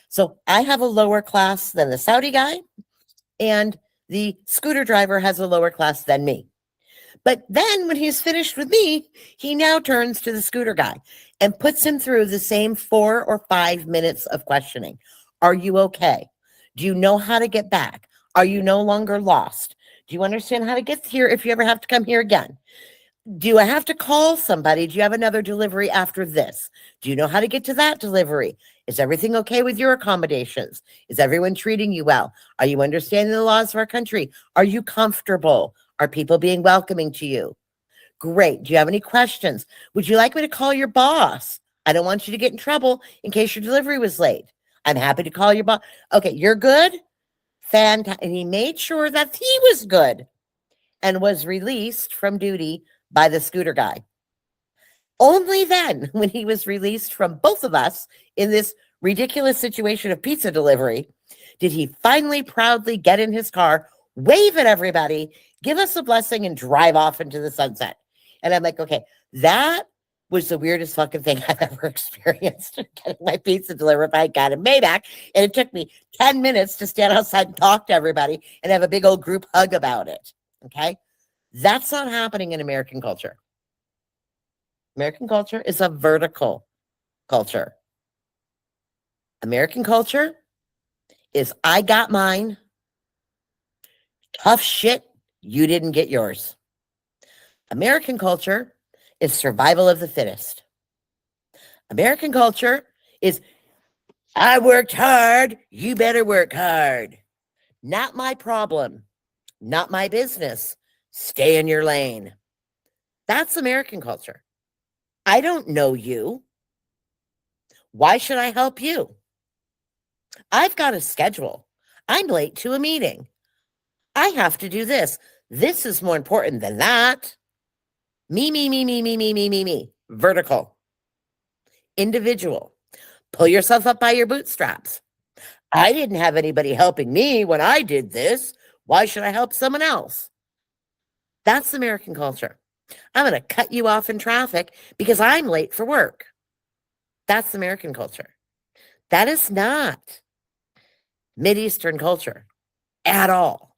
So I have a lower class than the Saudi guy, and the scooter driver has a lower class than me. But then when he's finished with me, he now turns to the scooter guy and puts him through the same 4 or 5 minutes of questioning. Are you okay? Do you know how to get back? Are you no longer lost? Do you understand how to get here if you ever have to come here again? Do I have to call somebody? Do you have another delivery after this? Do you know how to get to that delivery? Is everything okay with your accommodations? Is everyone treating you well? Are you understanding the laws of our country? Are you comfortable? Are people being welcoming to you? Great. Do you have any questions? Would you like me to call your boss? I don't want you to get in trouble in case your delivery was late. I'm happy to call your boss. Okay, you're good? Fantastic. And he made sure that he was good and was released from duty by the scooter guy. Only then, when he was released from both of us in this ridiculous situation of pizza delivery, did he finally proudly get in his car, wave at everybody, give us a blessing, and drive off into the sunset. And I'm like, okay, that was the weirdest fucking thing I've ever experienced. Getting my pizza delivered by a guy in Maybach, and it took me 10 minutes to stand outside and talk to everybody and have a big old group hug about it. Okay? That's not happening in American culture. American culture is a vertical culture. American culture is I got mine. Tough shit, you didn't get yours. American culture is survival of the fittest. American culture is I worked hard, you better work hard. Not my problem, not my business. Stay in your lane. That's American culture. I don't know you. Why should I help you? I've got a schedule. I'm late to a meeting. I have to do this. This is more important than that. Me. Vertical. Individual. Pull yourself up by your bootstraps. I didn't have anybody helping me when I did this. Why should I help someone else? That's American culture. I'm going to cut you off in traffic because I'm late for work. That's American culture. That is not Mideastern culture at all.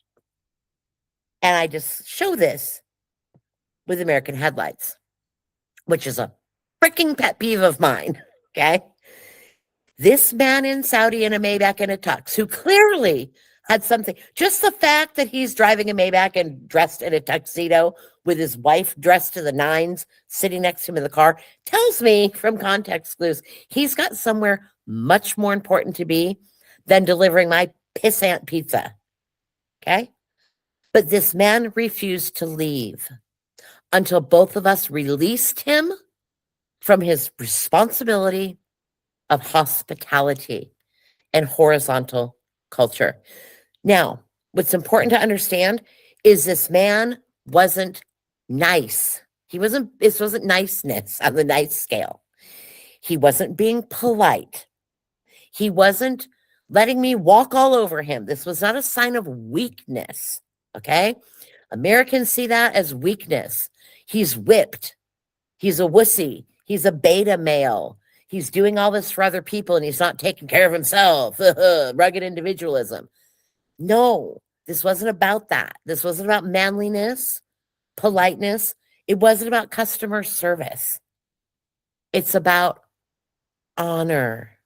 And I just show this with American headlights, which is a freaking pet peeve of mine, okay? This man in Saudi in a Maybach and a tux, who clearly had something, just the fact that he's driving a Maybach and dressed in a tuxedo with his wife dressed to the nines sitting next to him in the car tells me from context clues he's got somewhere much more important to be than delivering my pissant pizza, okay? But this man refused to leave until both of us released him from his responsibility of hospitality and horizontal culture. Now, what's important to understand is this man wasn't nice. This wasn't niceness on the nice scale. He wasn't being polite. He wasn't letting me walk all over him. This was not a sign of weakness. Okay. Americans see that as weakness. He's whipped. He's a wussy. He's a beta male. He's doing all this for other people and he's not taking care of himself. Rugged individualism. No, this wasn't about that. This wasn't about manliness, politeness. It wasn't about customer service. It's about honor.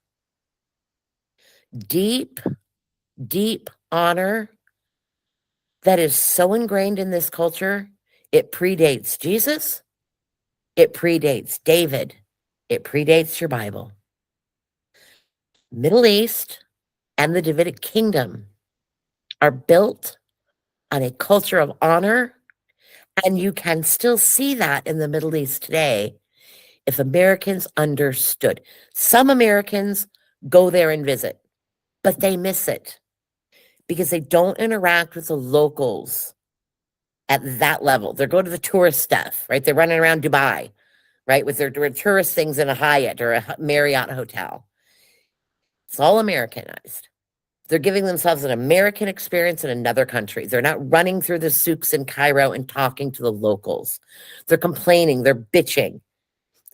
Deep, deep honor that is so ingrained in this culture. It predates Jesus. It predates David. It predates your Bible. Middle East and the Davidic kingdom are built on a culture of honor, and you can still see that in the Middle East today if Americans understood. Some Americans go there and visit, but they miss it because they don't interact with the locals at that level. They're going to the tourist stuff, right? They're running around Dubai, right, with their tourist things in a Hyatt or a Marriott hotel. It's all Americanized. They're giving themselves an American experience in another country. They're not running through the souks in Cairo and talking to the locals. They're complaining. They're bitching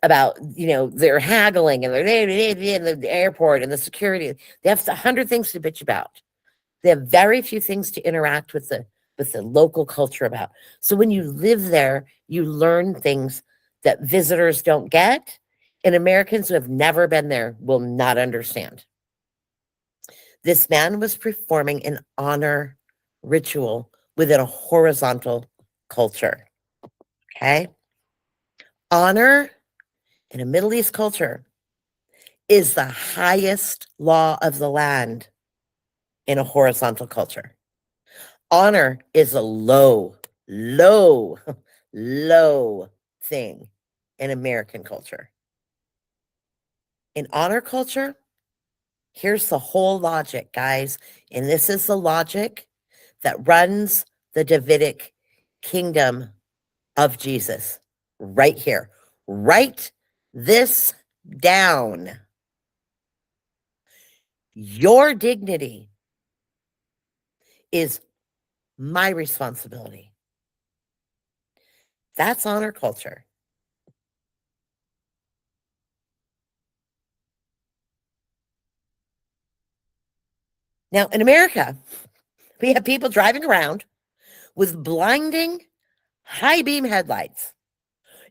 about, they're haggling and they're in the airport and the security. They have 100 things to bitch about. They have very few things to interact with the local culture about. So when you live there, you learn things that visitors don't get, and Americans who have never been there will not understand. This man was performing an honor ritual within a horizontal culture. Okay? Honor in a Middle East culture is the highest law of the land in a horizontal culture. Honor is a low, low, low thing in American culture. In honor culture, here's the whole logic, guys. And this is the logic that runs the Davidic kingdom of Jesus right here. Write this down. Your dignity is my responsibility. That's honor culture. Now, in America, we have people driving around with blinding high beam headlights.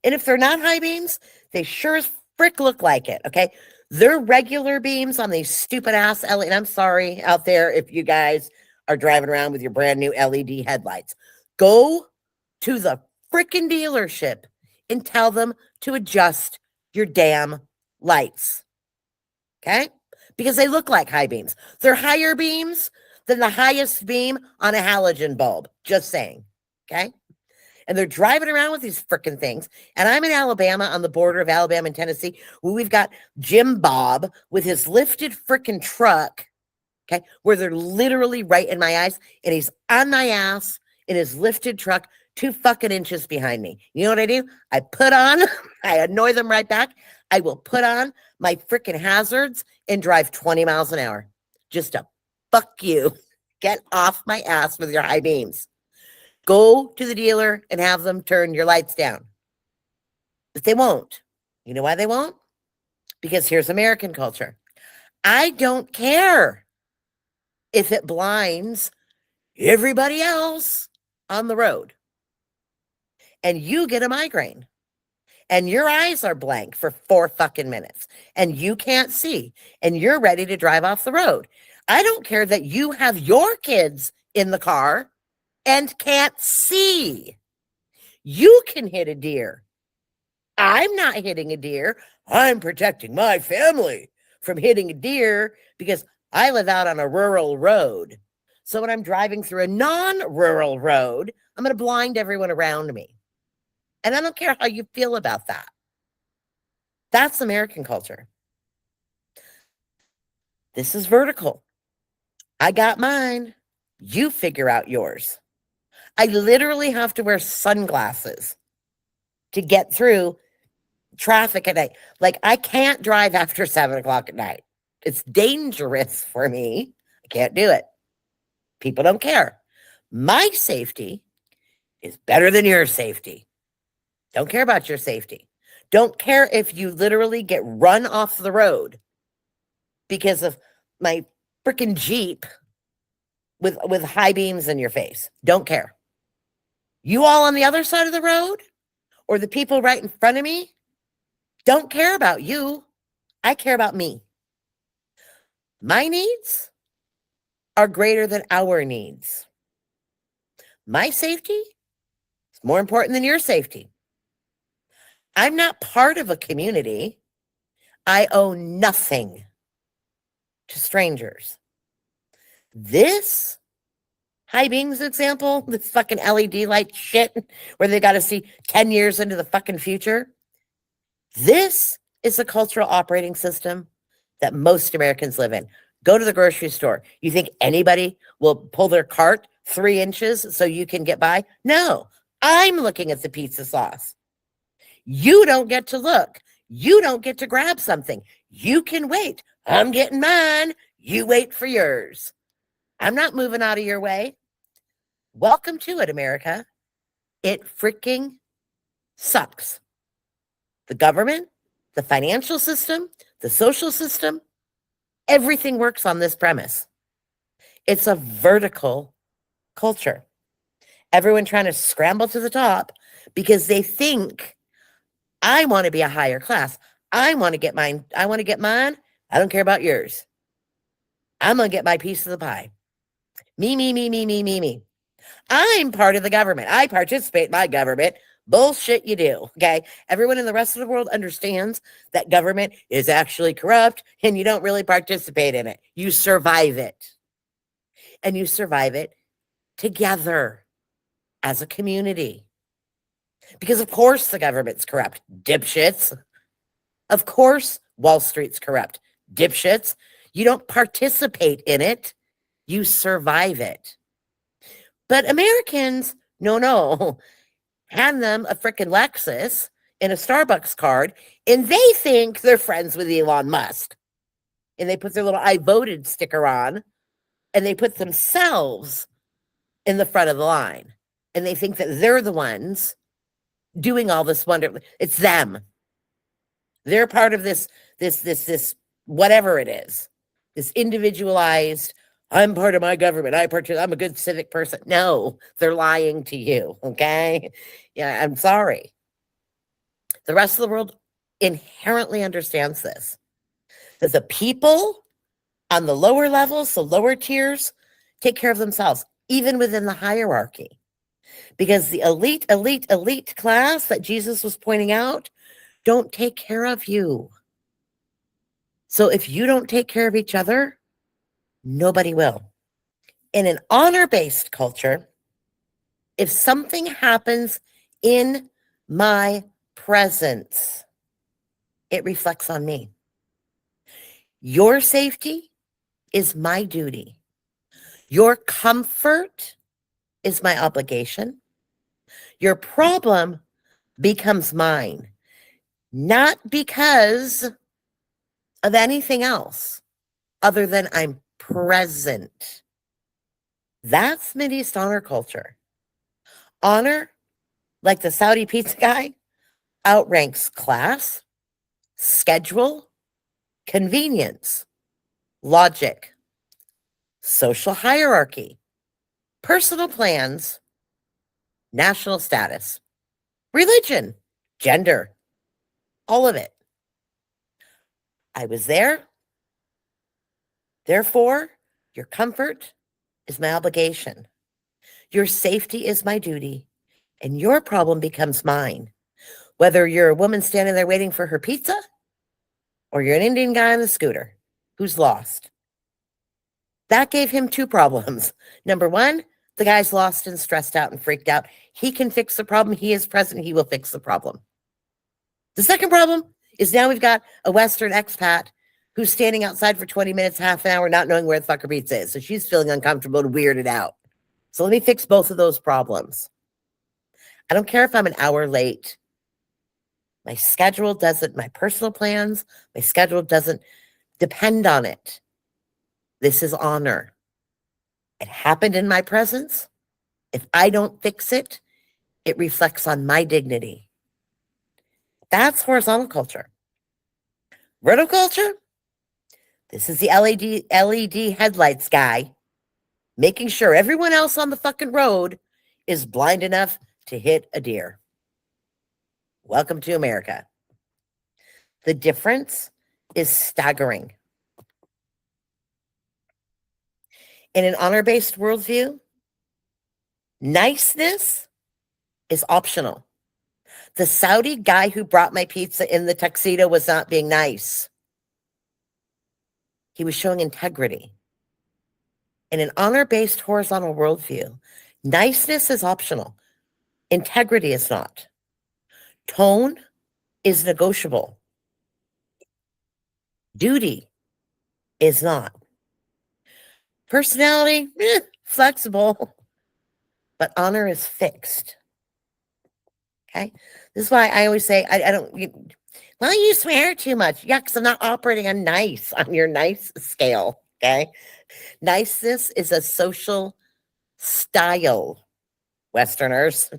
And if they're not high beams, they sure as frick look like it, okay? They're regular beams on these stupid ass LED. And I'm sorry out there if you guys are driving around with your brand new LED headlights. Go to the frickin' dealership and tell them to adjust your damn lights, okay? Because they look like high beams. They're higher beams than the highest beam on a halogen bulb. Just saying, okay? And they're driving around with these freaking things. And I'm in Alabama, on the border of Alabama and Tennessee, where we've got Jim Bob with his lifted freaking truck, okay, where they're literally right in my eyes, and he's on my ass in his lifted truck 2 fucking inches behind me. You know what I do? I put on, I annoy them right back. I will put on my freaking hazards and drive 20 miles an hour just to fuck you. Get off my ass with your high beams. Go to the dealer and have them turn your lights down. But they won't. You know why they won't? Because here's American culture. I don't care if it blinds everybody else on the road. And you get a migraine. And your eyes are blank for 4 fucking minutes. And you can't see. And you're ready to drive off the road. I don't care that you have your kids in the car and can't see. You can hit a deer. I'm not hitting a deer. I'm protecting my family from hitting a deer because I live out on a rural road. So when I'm driving through a non-rural road, I'm going to blind everyone around me. And I don't care how you feel about that. That's American culture. This is vertical. I got mine. You figure out yours. I literally have to wear sunglasses to get through traffic at night. Like, I can't drive after 7 o'clock at night. It's dangerous for me. I can't do it. People don't care. My safety is better than your safety. Don't care about your safety. Don't care if you literally get run off the road because of my freaking Jeep with high beams in your face. Don't care. You all on the other side of the road or the people right in front of me, don't care about you. I care about me. My needs are greater than our needs. My safety is more important than your safety. I'm not part of a community. I owe nothing to strangers. This high beams example, this fucking LED light shit where they got to see 10 years into the fucking future. This is the cultural operating system that most Americans live in. Go to the grocery store. You think anybody will pull their cart 3 inches so you can get by? No, I'm looking at the pizza sauce. You don't get to look. You don't get to grab something. You can wait. I'm getting mine. You wait for yours. I'm not moving out of your way. Welcome to it, America. It freaking sucks. The government, the financial system, the social system, everything works on this premise. It's a vertical culture. Everyone trying to scramble to the top because they think, I want to be a higher class. I want to get mine. I want to get mine. I don't care about yours. I'm going to get my piece of the pie. Me, me, me, me, me, me, me. I'm part of the government. I participate in my government. Bullshit you do, okay? Everyone in the rest of the world understands that government is actually corrupt and you don't really participate in it. You survive it. And you survive it together as a community. Because of course the government's corrupt, dipshits. Of course Wall Street's corrupt, dipshits. You don't participate in it. You survive it. But Americans, no. Hand them a freaking Lexus and a Starbucks card, and they think they're friends with Elon Musk. And they put their little I voted sticker on, and they put themselves in the front of the line. And they think that they're the ones doing all this wonder. It's them. They're part of this whatever it is. This individualized, I'm part of my government. I'm a good civic person. No, they're lying to you, okay? Yeah, I'm sorry. The rest of the world inherently understands this. That the people on the lower levels, the lower tiers, take care of themselves, even within the hierarchy. Because the elite class that Jesus was pointing out don't take care of you. So if you don't take care of each other, nobody will. In an honor-based culture, if something happens in my presence, it reflects on me. Your safety is my duty. Your comfort is my obligation. Your problem becomes mine, not because of anything else other than I'm present. That's Mideast honor culture. Honor, like the Saudi pizza guy, outranks class, schedule, convenience, logic, social hierarchy, personal plans, national status, religion, gender, all of it. I was there. Therefore, your comfort is my obligation. Your safety is my duty, and your problem becomes mine. Whether you're a woman standing there waiting for her pizza, or you're an Indian guy on the scooter who's lost. That gave him 2 problems. Number 1, the guy's lost and stressed out and freaked out. He can fix the problem. He is present. He will fix the problem. The second problem is now we've got a Western expat who's standing outside for 20 minutes, half an hour, not knowing where the fuck her pizza is. So she's feeling uncomfortable and weirded out. So let me fix both of those problems. I don't care if I'm an hour late My schedule doesn't, my personal plans, my schedule doesn't depend on it. This is honor. It happened in my presence. If I don't fix it, it reflects on my dignity. That's horizontal culture. Vertical culture, this is the LED headlights guy making sure everyone else on the fucking road is blind enough to hit a deer. Welcome to America. The difference is staggering. In an honor-based worldview, niceness is optional. The Saudi guy who brought my pizza in the tuxedo was not being nice. He was showing integrity. In an honor-based horizontal worldview, niceness is optional. Integrity is not. Tone is negotiable. Duty is not. Personality, flexible, but honor is fixed. Okay? This is why I always say, I don't, well, you swear too much. Yeah, because I'm not operating on nice, on your nice scale. Okay? Niceness is a social style, Westerners.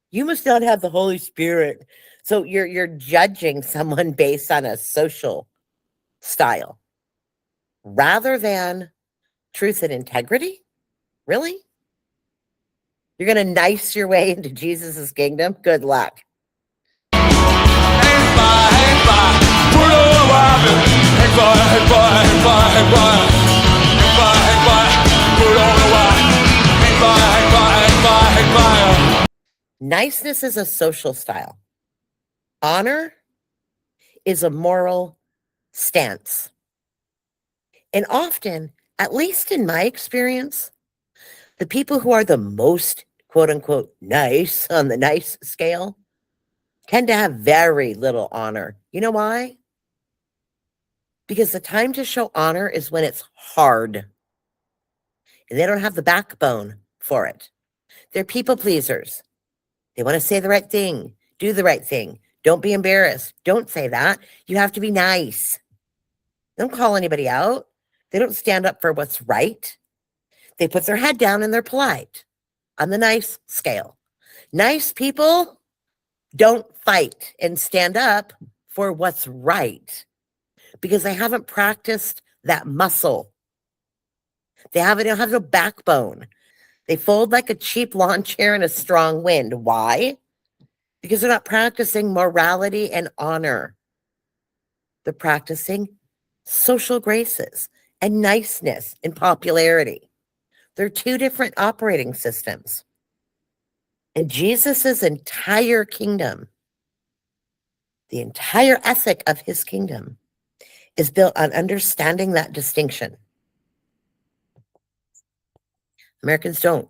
You must not have the Holy Spirit. So you're judging someone based on a social style rather than truth and integrity? Really? You're going to nice your way into Jesus's kingdom? Good luck. Niceness is a social style. Honor is a moral stance. And often, at least in my experience, the people who are the most, quote unquote, nice on the nice scale tend to have very little honor. You know why? Because the time to show honor is when it's hard. And they don't have the backbone for it. They're people pleasers. They want to say the right thing, do the right thing. Don't be embarrassed. Don't say that. You have to be nice. Don't call anybody out. They don't stand up for what's right. They put their head down and they're polite on the nice scale. Nice people don't fight and stand up for what's right because they haven't practiced that muscle. They don't have no backbone. They fold like a cheap lawn chair in a strong wind. Why? Because they're not practicing morality and honor. They're practicing social graces and niceness and popularity. They're two different operating systems. And Jesus's entire kingdom, the entire ethic of his kingdom, is built on understanding that distinction. Americans don't.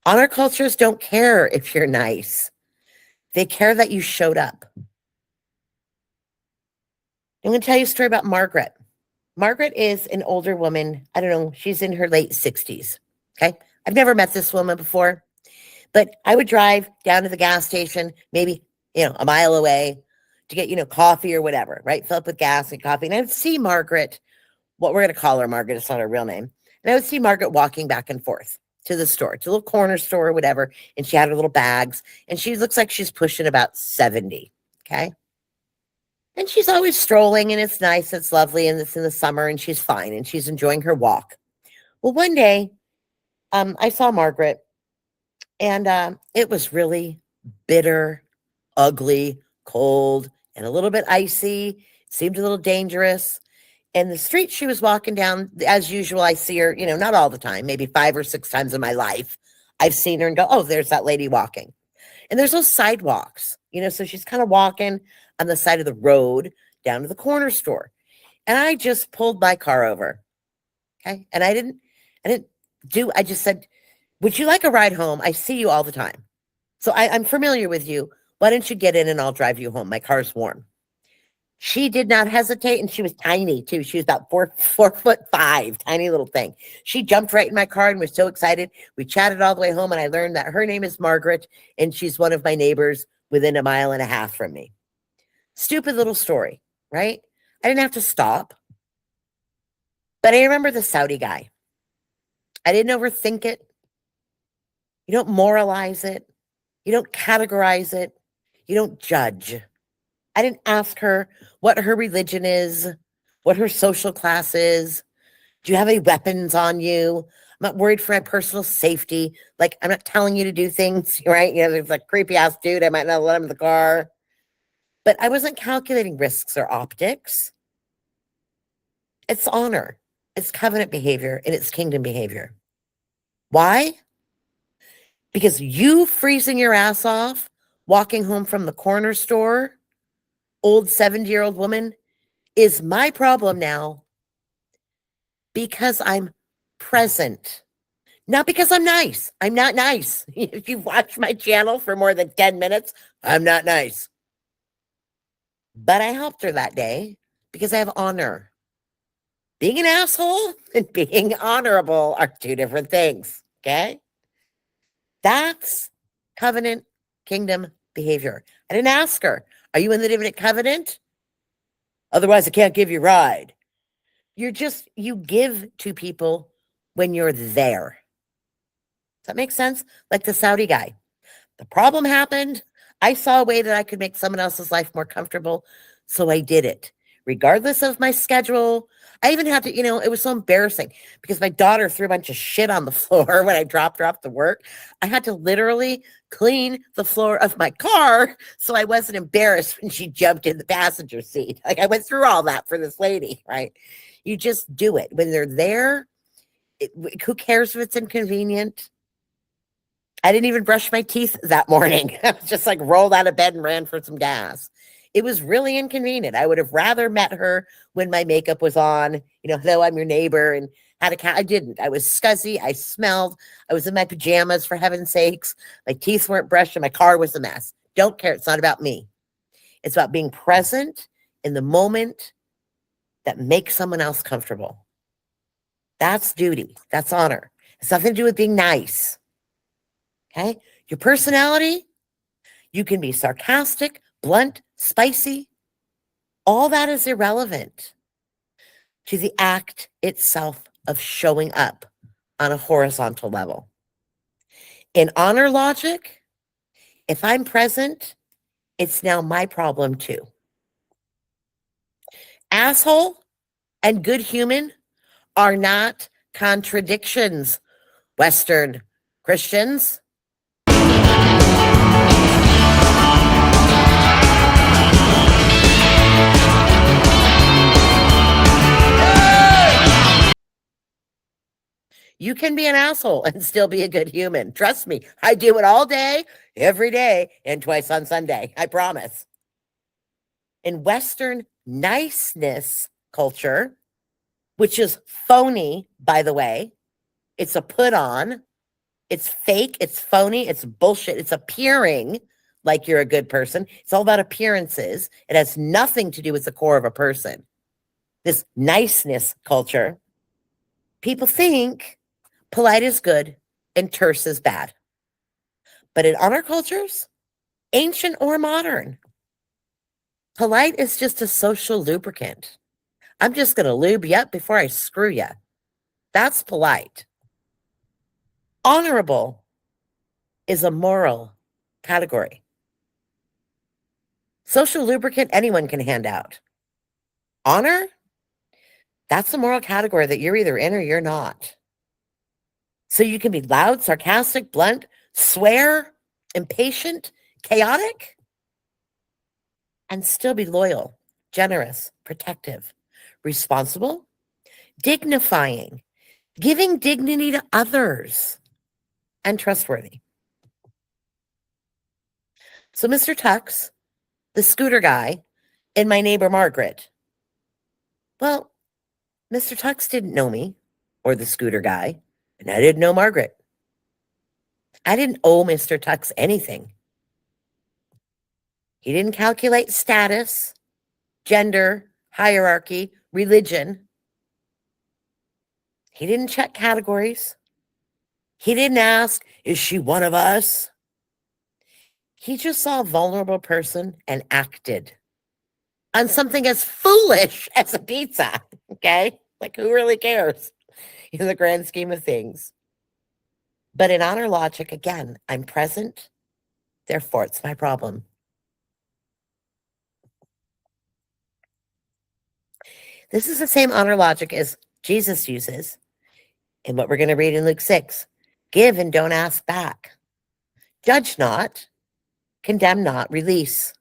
Honor cultures don't care if you're nice. They care that you showed up. I'm going to tell you a story about Margaret. Margaret is an older woman. I don't know. She's in her late 60s. Okay. I've never met this woman before, but I would drive down to the gas station, maybe, a mile away to get, coffee or whatever, right? Fill up with gas and coffee. And I would see Margaret, what we're going to call her Margaret. It's not her real name. And I would see Margaret walking back and forth to the store, to a little corner store or whatever. And she had her little bags and she looks like she's pushing about 70. Okay. And she's always strolling and it's nice. It's lovely. And it's in the summer and she's fine. And she's enjoying her walk. Well, one day I saw Margaret and it was really bitter, ugly, cold, and a little bit icy. Seemed a little dangerous. And the street she was walking down, as usual, I see her, not all the time, maybe 5 or 6 times in my life. I've seen her and go, oh, there's that lady walking. And there's those sidewalks, so she's kind of walking on the side of the road down to the corner store. And I just pulled my car over. Okay. And I just said, would you like a ride home? I see you all the time. So I'm familiar with you. Why don't you get in and I'll drive you home? My car's warm. She did not hesitate, and she was tiny too. She was about 4'5", tiny little thing. She jumped right in my car and was so excited. We chatted all the way home, and I learned that her name is Margaret, and she's one of my neighbors within a mile and a half from me. Stupid little story, right? I didn't have to stop. But I remember the Saudi guy. I didn't overthink it. You don't moralize it. You don't categorize it. You don't judge. I didn't ask her what her religion is, what her social class is. Do you have any weapons on you? I'm not worried for my personal safety. Like, I'm not telling you to do things, right? You know, there's like creepy ass dude. I might not let him in the car. But I wasn't calculating risks or optics. It's honor. It's covenant behavior, and it's kingdom behavior. Why? Because you freezing your ass off, walking home from the corner store, old 70-year-old woman, is my problem now because I'm present. Not because I'm nice. I'm not nice. If you've watched my channel for more than 10 minutes, I'm not nice. But I helped her that day because I have honor. Being an asshole and being honorable are two different things, okay? That's covenant kingdom behavior. I didn't ask her, are you in the Davidic covenant? Otherwise, I can't give you a ride. You give to people when you're there. Does that make sense? Like the Saudi guy. The problem happened. I saw a way that I could make someone else's life more comfortable, so I did it. Regardless of my schedule, I even had to, it was so embarrassing because my daughter threw a bunch of shit on the floor when I dropped her off to work. I had to literally clean the floor of my car so I wasn't embarrassed when she jumped in the passenger seat. Like, I went through all that for this lady, right? You just do it. When they're there, who cares if it's inconvenient? I didn't even brush my teeth that morning. I was just like rolled out of bed and ran for some gas. It was really inconvenient. I would have rather met her when my makeup was on, hello, I'm your neighbor, and had a cat. I didn't. I was scuzzy. I smelled. I was in my pajamas, for heaven's sakes. My teeth weren't brushed and my car was a mess. Don't care. It's not about me. It's about being present in the moment that makes someone else comfortable. That's duty. That's honor. It's nothing to do with being nice. Okay? Your personality, you can be sarcastic, blunt, spicy. All that is irrelevant to the act itself of showing up on a horizontal level. In honor logic, if I'm present, it's now my problem too. Asshole and good human are not contradictions, Western Christians. You can be an asshole and still be a good human. Trust me, I do it all day, every day, and twice on Sunday. I promise. In Western niceness culture, which is phony, by the way, it's a put on, it's fake, it's phony, it's bullshit, it's appearing like you're a good person. It's all about appearances. It has nothing to do with the core of a person. This niceness culture, people think polite is good and terse is bad. But in honor cultures, ancient or modern, polite is just a social lubricant. I'm just going to lube you up before I screw you. That's polite. Honorable is a moral category. Social lubricant, anyone can hand out. Honor, that's a moral category that you're either in or you're not. So you can be loud, sarcastic, blunt, swear, impatient, chaotic, and still be loyal, generous, protective, responsible, dignifying, giving dignity to others, and trustworthy. So Mr. Tux, the scooter guy, and my neighbor Margaret. Well, Mr. Tux didn't know me or the scooter guy, and I didn't know Margaret. I didn't owe Mr. Tux anything. He didn't calculate status, gender, hierarchy, religion. He didn't check categories. He didn't ask, is she one of us? He just saw a vulnerable person and acted on something as foolish as a pizza. Okay? Like, who really cares in the grand scheme of things? But in honor logic, again, I'm present, therefore it's my problem. This is the same honor logic as Jesus uses in what we're going to read in Luke 6. Give and don't ask back. Judge not, condemn not, release.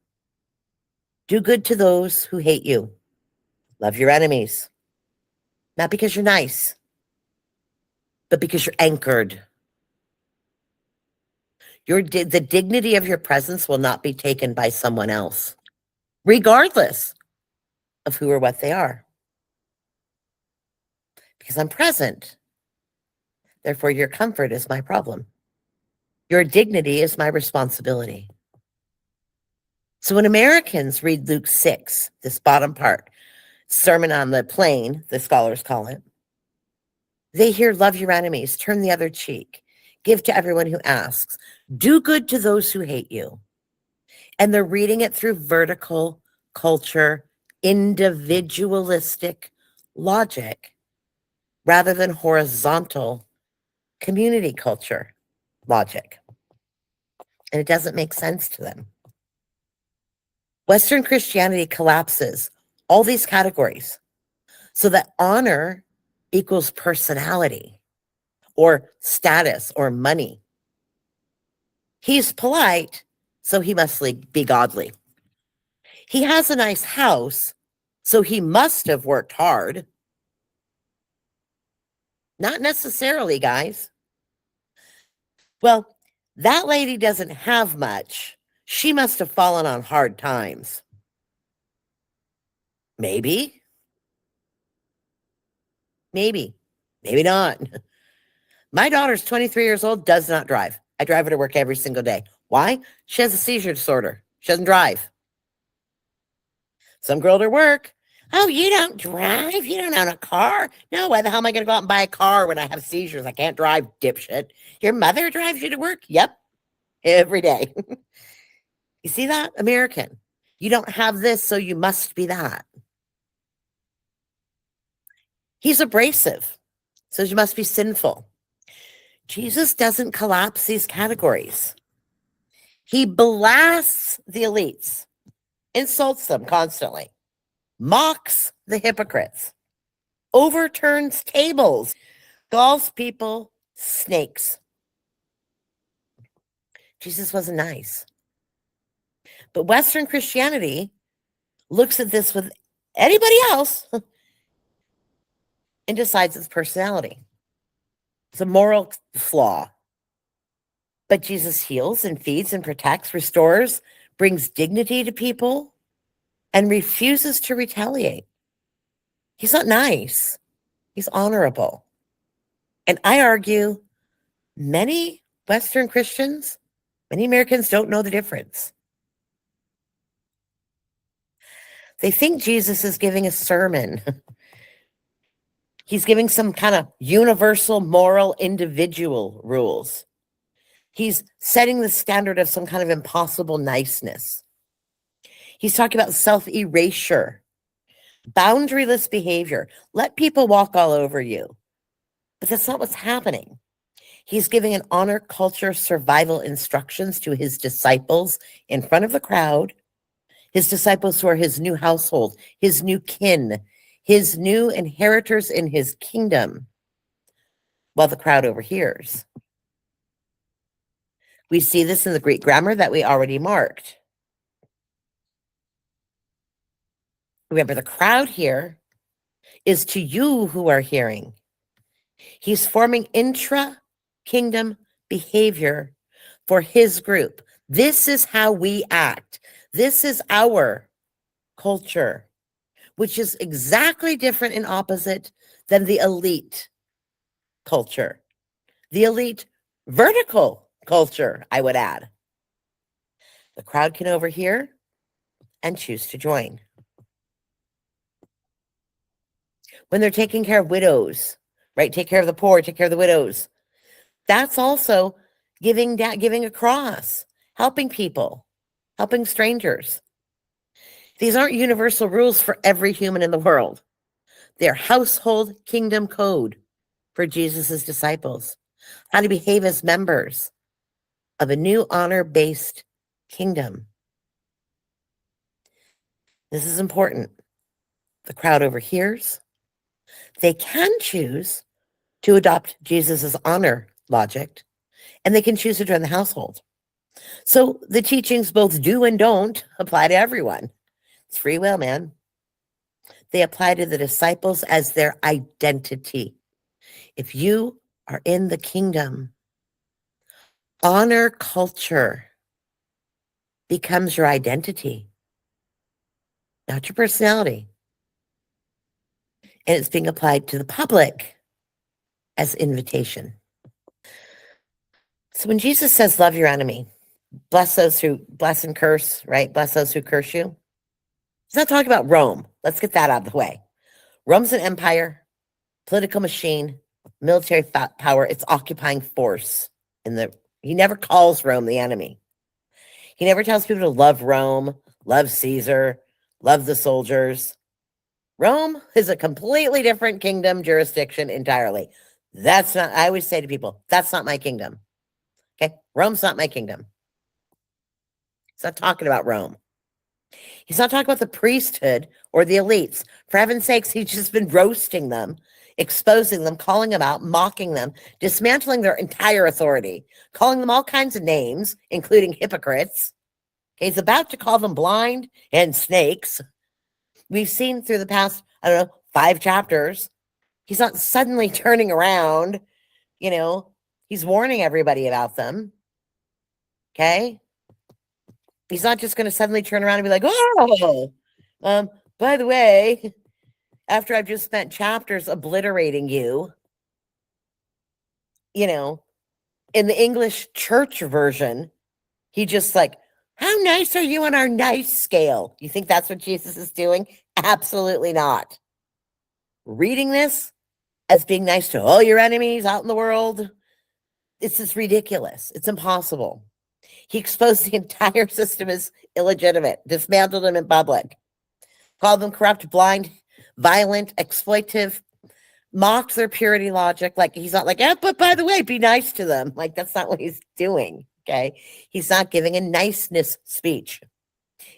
Do good to those who hate you. Love your enemies. Not because you're nice, but because you're anchored. The dignity of your presence will not be taken by someone else, regardless of who or what they are. Because I'm present. Therefore, your comfort is my problem. Your dignity is my responsibility. So when Americans read Luke 6, this bottom part, Sermon on the Plain, the scholars call it, they hear love your enemies, turn the other cheek, give to everyone who asks, do good to those who hate you. And they're reading it through vertical culture, individualistic logic, rather than horizontal community culture logic. And it doesn't make sense to them. Western Christianity collapses all these categories so that honor equals personality or status or money. He's polite, so he must be godly. He has a nice house, so he must have worked hard. Not necessarily, guys. Well, that lady doesn't have much. She must have fallen on hard times. Maybe. Maybe not. My daughter's 23 years old, does not drive. I drive her to work every single day. Why? She has a seizure disorder. She doesn't drive. Some girl at her work, oh, you don't drive? You don't own a car? No, why the hell am I going to go out and buy a car when I have seizures? I can't drive, dipshit. Your mother drives you to work? Yep. Every day. You see that? American. You don't have this, so you must be that. He's abrasive, so you must be sinful. Jesus doesn't collapse these categories. He blasts the elites, insults them constantly, mocks the hypocrites, overturns tables, calls people snakes. Jesus wasn't nice. But Western Christianity looks at this with anybody else and decides it's personality. It's a moral flaw. But Jesus heals and feeds and protects, restores, brings dignity to people, and refuses to retaliate. He's not nice. He's honorable. And I argue many Western Christians, many Americans don't know the difference. They think Jesus is giving a sermon. He's giving some kind of universal moral individual rules. He's setting the standard of some kind of impossible niceness. He's talking about self-erasure, boundaryless behavior. Let people walk all over you. But that's not what's happening. He's giving an honor culture survival instructions to his disciples in front of the crowd, his disciples who are his new household, his new kin, his new inheritors in his kingdom, while the crowd overhears. We see this in the Greek grammar that we already marked. Remember, the crowd here is to you who are hearing. He's forming intra-kingdom behavior for his group. This is how we act. This is our culture, which is exactly different and opposite than the elite culture. The elite vertical culture, I would add. The crowd can overhear and choose to join. When they're taking care of widows, right? Take care of the poor, take care of the widows. That's also giving across, helping people, helping strangers. These aren't universal rules for every human in the world. They're household kingdom code for Jesus's disciples, how to behave as members of a new honor-based kingdom. This is important. The crowd overhears. They can choose to adopt Jesus's honor logic, and they can choose to join the household. So the teachings both do and don't apply to everyone. It's free will, man. They apply to the disciples as their identity. If you are in the kingdom, honor culture becomes your identity, not your personality. And it's being applied to the public as invitation. So when Jesus says, love your enemy, bless and curse, right? Bless those who curse you. He's not talking about Rome. Let's get that out of the way. Rome's an empire, political machine, military power. It's occupying force. He never calls Rome the enemy. He never tells people to love Rome, love Caesar, love the soldiers. Rome is a completely different kingdom jurisdiction entirely. I always say to people, that's not my kingdom. Okay? Rome's not my kingdom. He's not talking about Rome. He's not talking about the priesthood or the elites. For heaven's sakes, he's just been roasting them, exposing them, calling them out, mocking them, dismantling their entire authority, calling them all kinds of names, including hypocrites. He's about to call them blind and snakes. We've seen through the past, 5 chapters, he's not suddenly turning around. He's warning everybody about them. Okay? He's not just going to suddenly turn around and be like, oh, by the way, after I've just spent chapters obliterating you, in the English church version, he just like, how nice are you on our nice scale? You think that's what Jesus is doing? Absolutely not. Reading this as being nice to all your enemies out in the world, it's just ridiculous. It's impossible. He exposed the entire system as illegitimate, dismantled them in public, called them corrupt, blind, violent, exploitive, mocked their purity logic. Like, he's not like, but by the way, be nice to them. Like, that's not what he's doing, okay? He's not giving a niceness speech.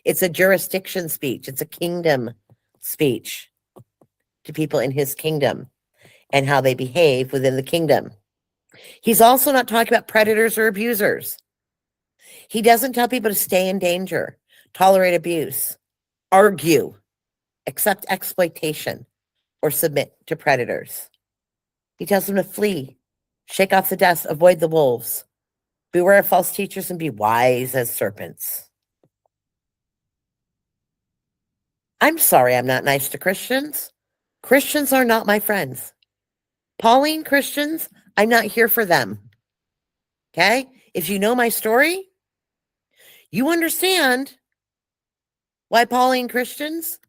It's a jurisdiction speech. It's a kingdom speech to people in his kingdom and how they behave within the kingdom. He's also not talking about predators or abusers. He doesn't tell people to stay in danger, tolerate abuse, argue, accept exploitation, or submit to predators. He tells them to flee, shake off the dust, avoid the wolves, beware of false teachers, and be wise as serpents. I'm sorry I'm not nice to Christians. Christians are not my friends. Pauline Christians, I'm not here for them. Okay? If you know my story, you understand why Pauline Christians,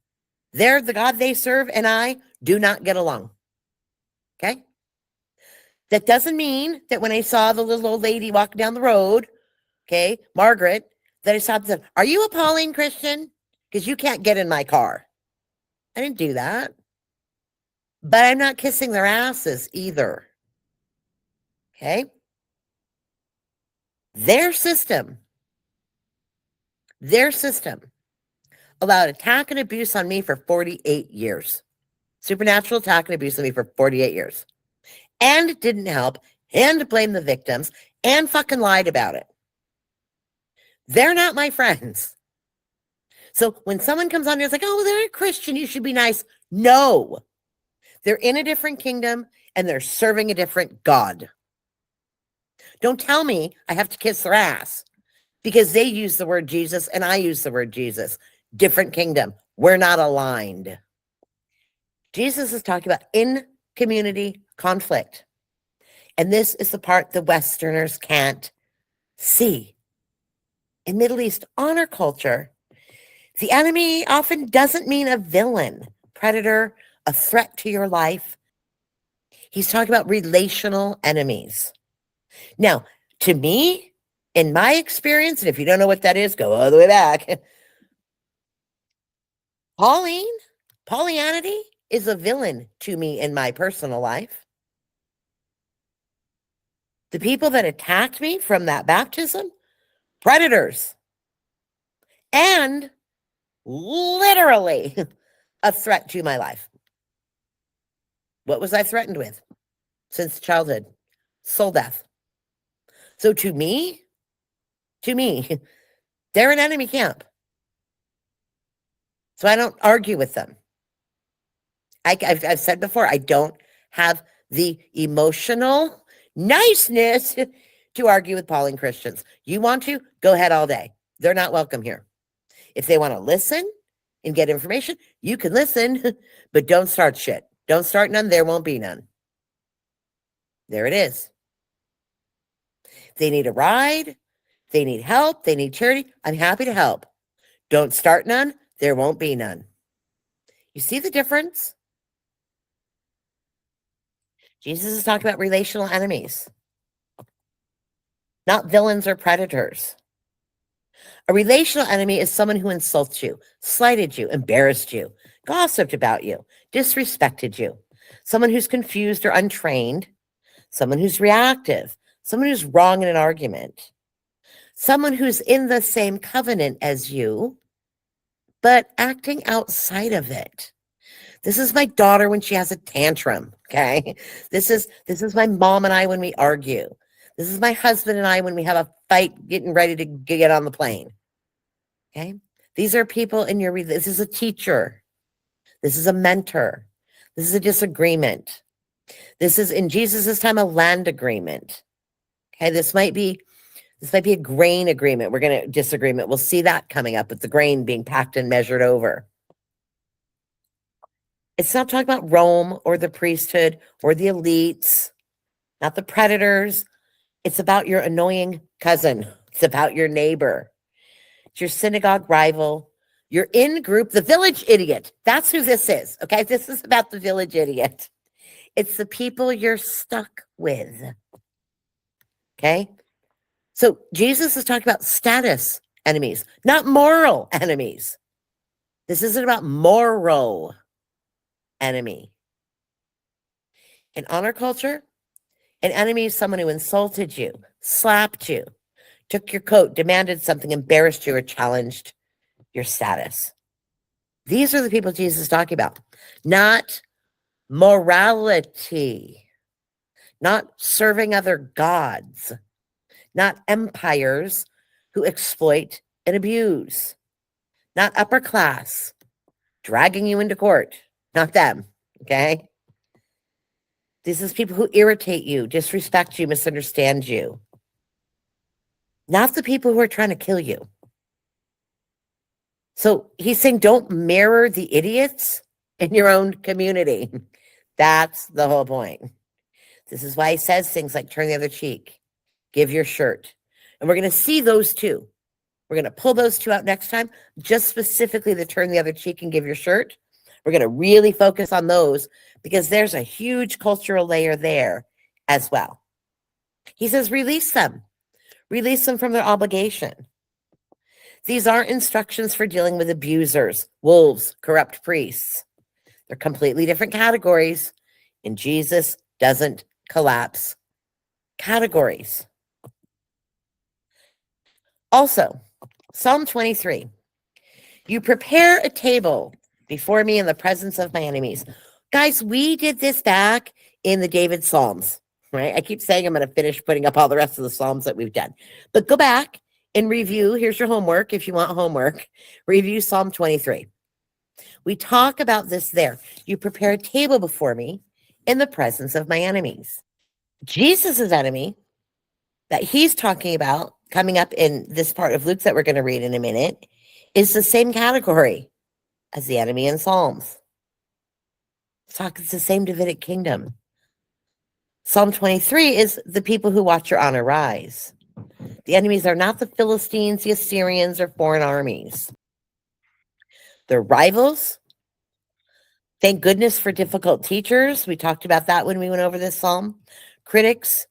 the God they serve, and I do not get along. Okay? That doesn't mean that when I saw the little old lady walking down the road, okay, Margaret, that I stopped and said, are you a Pauline Christian? Because you can't get in my car. I didn't do that. But I'm not kissing their asses either. Okay? Their system allowed attack and abuse on me for 48 years. Supernatural attack and abuse on me for 48 years. And didn't help, and blamed the victims, and fucking lied about it. They're not my friends. So when someone comes on here, it's like, oh, they're a Christian, you should be nice. No. They're in a different kingdom, and they're serving a different God. Don't tell me I have to kiss their ass because they use the word Jesus and I use the word Jesus. Different kingdom. We're not aligned. Jesus is talking about in-community conflict. And this is the part the Westerners can't see. In Middle East honor culture, the enemy often doesn't mean a villain, predator, a threat to your life. He's talking about relational enemies. Now, to me, In my experience, and if you don't know what that is, go all the way back. Pollyanity is a villain to me in my personal life. The people that attacked me from that baptism, predators, and literally a threat to my life. What was I threatened with since childhood? Soul death. So to me, they're an enemy camp. So I don't argue with them. I've said before, I don't have the emotional niceness to argue with Pauline Christians. You want to? Go ahead all day. They're not welcome here. If they want to listen and get information, you can listen, but don't start shit. Don't start none. There won't be none. There it is. They need a ride. They need help. They need charity. I'm happy to help. Don't start none. There won't be none. You see the difference? Jesus is talking about relational enemies, not villains or predators. A relational enemy is someone who insults you, slighted you, embarrassed you, gossiped about you, disrespected you, someone who's confused or untrained, someone who's reactive, someone who's wrong in an argument, someone who's in the same covenant as you, but acting outside of it. This is my daughter when she has a tantrum, okay? This is my mom and I when we argue. This is my husband and I when we have a fight getting ready to get on the plane, okay? These are people in your, this is a teacher. This is a mentor. This is a disagreement. This is, in Jesus' time, a land agreement, okay? This might be a grain agreement. We're going to disagreement. We'll see that coming up with the grain being packed and measured over. It's not talking about Rome or the priesthood or the elites, not the predators. It's about your annoying cousin. It's about your neighbor. It's your synagogue rival. Your in-group, the village idiot. That's who this is, okay? This is about the village idiot. It's the people you're stuck with, okay? So Jesus is talking about status enemies, not moral enemies. This isn't about moral enemy. In honor culture, an enemy is someone who insulted you, slapped you, took your coat, demanded something, embarrassed you, or challenged your status. These are the people Jesus is talking about, not morality, not serving other gods, not empires who exploit and abuse, not upper class, dragging you into court. Not them, okay? This is people who irritate you, disrespect you, misunderstand you. Not the people who are trying to kill you. So he's saying don't mirror the idiots in your own community. That's the whole point. This is why he says things like turn the other cheek, give your shirt. And we're going to see those two. We're going to pull those two out next time, just specifically the turn the other cheek and give your shirt. We're going to really focus on those because there's a huge cultural layer there as well. He says, release them from their obligation. These aren't instructions for dealing with abusers, wolves, corrupt priests. They're completely different categories, and Jesus doesn't collapse categories. Also, Psalm 23, you prepare a table before me in the presence of my enemies. Guys, we did this back in the David Psalms, right? I keep saying I'm going to finish putting up all the rest of the Psalms that we've done. But go back and review. Here's your homework if you want homework. Review Psalm 23. We talk about this there. You prepare a table before me in the presence of my enemies. Jesus' enemy that he's talking about coming up in this part of Luke that we're going to read in a minute is the same category as the enemy in Psalms. It's the same Davidic kingdom. Psalm 23 is the people who watch your honor rise. The enemies are not the Philistines, the Assyrians, or foreign armies. They're rivals. Thank goodness for difficult teachers. We talked about that when we went over this psalm. Critics,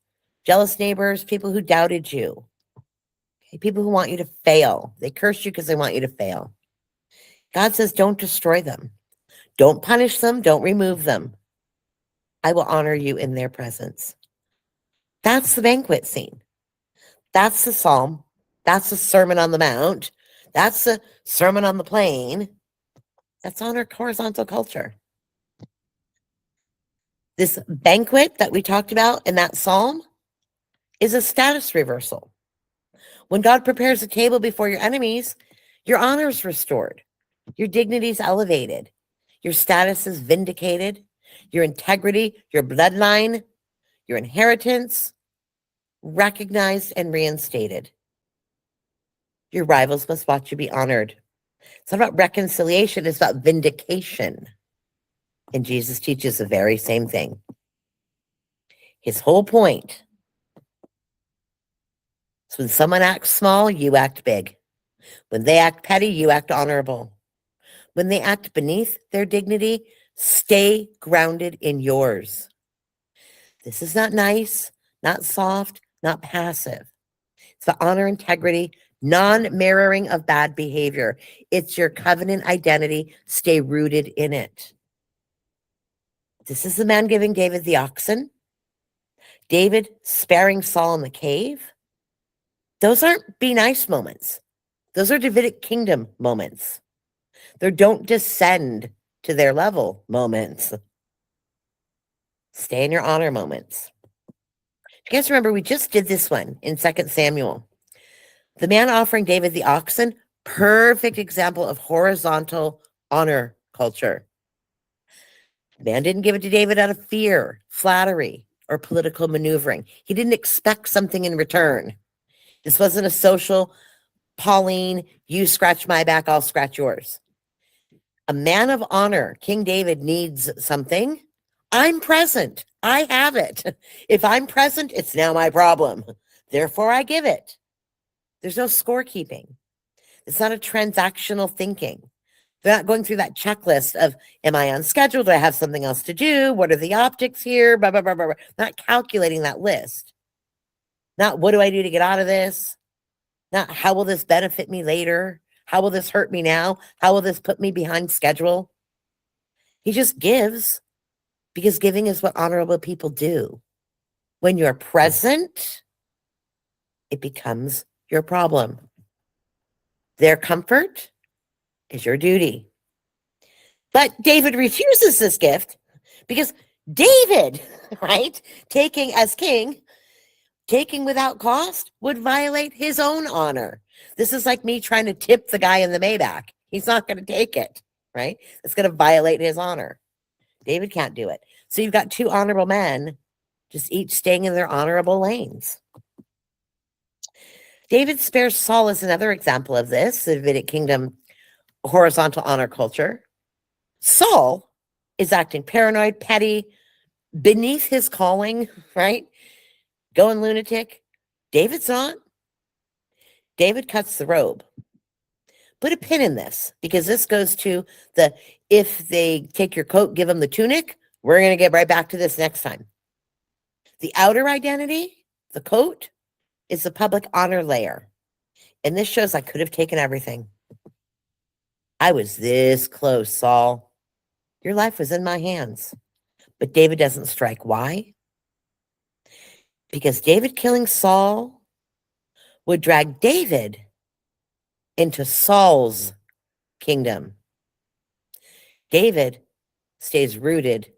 jealous neighbors, people who doubted you. People who want you to fail. They curse you because they want you to fail. God says, don't destroy them. Don't punish them. Don't remove them. I will honor you in their presence. That's the banquet scene. That's the psalm. That's the Sermon on the Mount. That's the Sermon on the Plain. That's on our horizontal culture. This banquet that we talked about in that psalm is a status reversal. When God prepares a table before your enemies, your honor is restored. Your dignity is elevated. Your status is vindicated. Your integrity, your bloodline, your inheritance, recognized and reinstated. Your rivals must watch you be honored. It's not about reconciliation, it's about vindication. And Jesus teaches the very same thing. His whole point is when someone acts small, you act big. When they act petty, you act honorable. When they act beneath their dignity, stay grounded in yours. This is not nice, not soft, not passive. It's the honor, integrity, non-mirroring of bad behavior. It's your covenant identity. Stay rooted in it. This is the man giving David the oxen. David sparing Saul in the cave. Those aren't be nice moments. Those are Davidic kingdom moments. They're don't descend to their level moments. Stay in your honor moments. You guys remember we just did this one in 2 Samuel. The man offering David the oxen, perfect example of horizontal honor culture. The man didn't give it to David out of fear, flattery, or political maneuvering. He didn't expect something in return. This wasn't a social, Pauline, you scratch my back, I'll scratch yours. A man of honor, King David, needs something. I'm present. I have it. If I'm present, it's now my problem. Therefore, I give it. There's no scorekeeping. It's not a transactional thinking. They're not going through that checklist of, am I on schedule? Do I have something else to do? What are the optics here? Blah, blah, blah, blah, blah. Not calculating that list. Not what do I do to get out of this? Not how will this benefit me later? How will this hurt me now? How will this put me behind schedule? He just gives, because giving is what honorable people do. When you're present, it becomes your problem. Their comfort is your duty. But David refuses this gift because David, right, taking as king, taking without cost would violate his own honor. This is like me trying to tip the guy in the Maybach. He's not going to take it, right? It's going to violate his honor. David can't do it. So you've got two honorable men, just each staying in their honorable lanes. David spares Saul is another example of this, the Davidic kingdom horizontal honor culture. Saul is acting paranoid, petty, beneath his calling, right? Going lunatic. David's not. David cuts the robe. Put a pin in this, because this goes to the, if they take your coat, give them the tunic. We're going to get right back to this next time. The outer identity, the coat, is the public honor layer. And this shows I could have taken everything. I was this close, Saul. Your life was in my hands. But David doesn't strike. Why? Because David killing Saul would drag David into Saul's kingdom. David stays rooted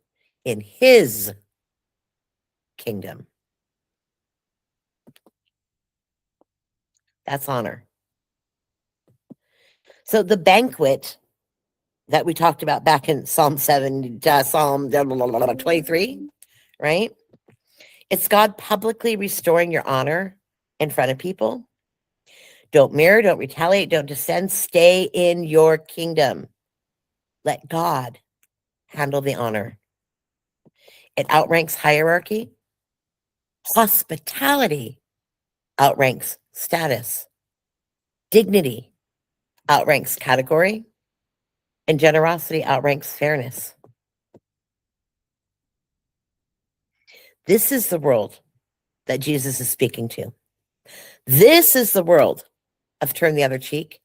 in his kingdom. That's honor. So the banquet that we talked about back in Psalm 23, right? It's God publicly restoring your honor in front of people. Don't mirror, don't retaliate, don't descend. Stay in your kingdom. Let God handle the honor. It outranks hierarchy. Hospitality outranks status. Dignity outranks category. And generosity outranks fairness. This is the world that Jesus is speaking to. This is the world of turn the other cheek,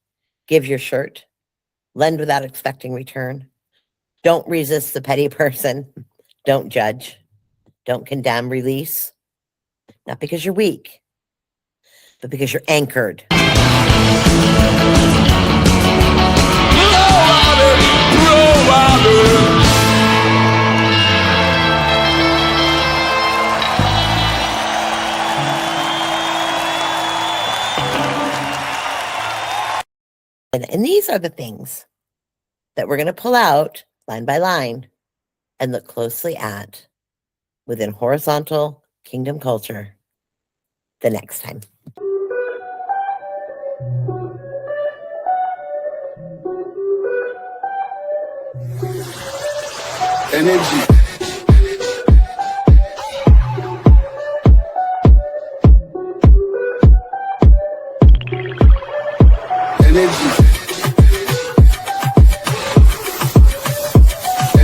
give your shirt, lend without expecting return. Don't resist the petty person. Don't judge. Don't condemn, release. Not because you're weak, but because you're anchored. And these are the things that we're going to pull out line by line and look closely at within horizontal kingdom culture the next time. Energy.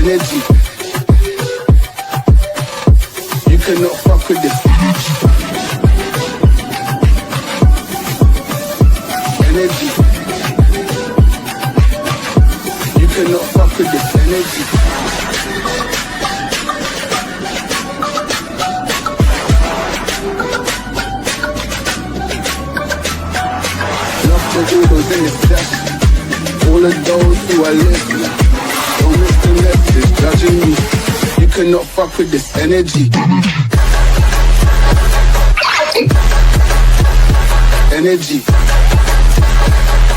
Energy. You cannot fuck with this. Energy. You cannot fuck with this energy. Love to oodles in the flesh. All of those who are listening. Don't miss the message, judging me. You cannot fuck with this energy. Energy.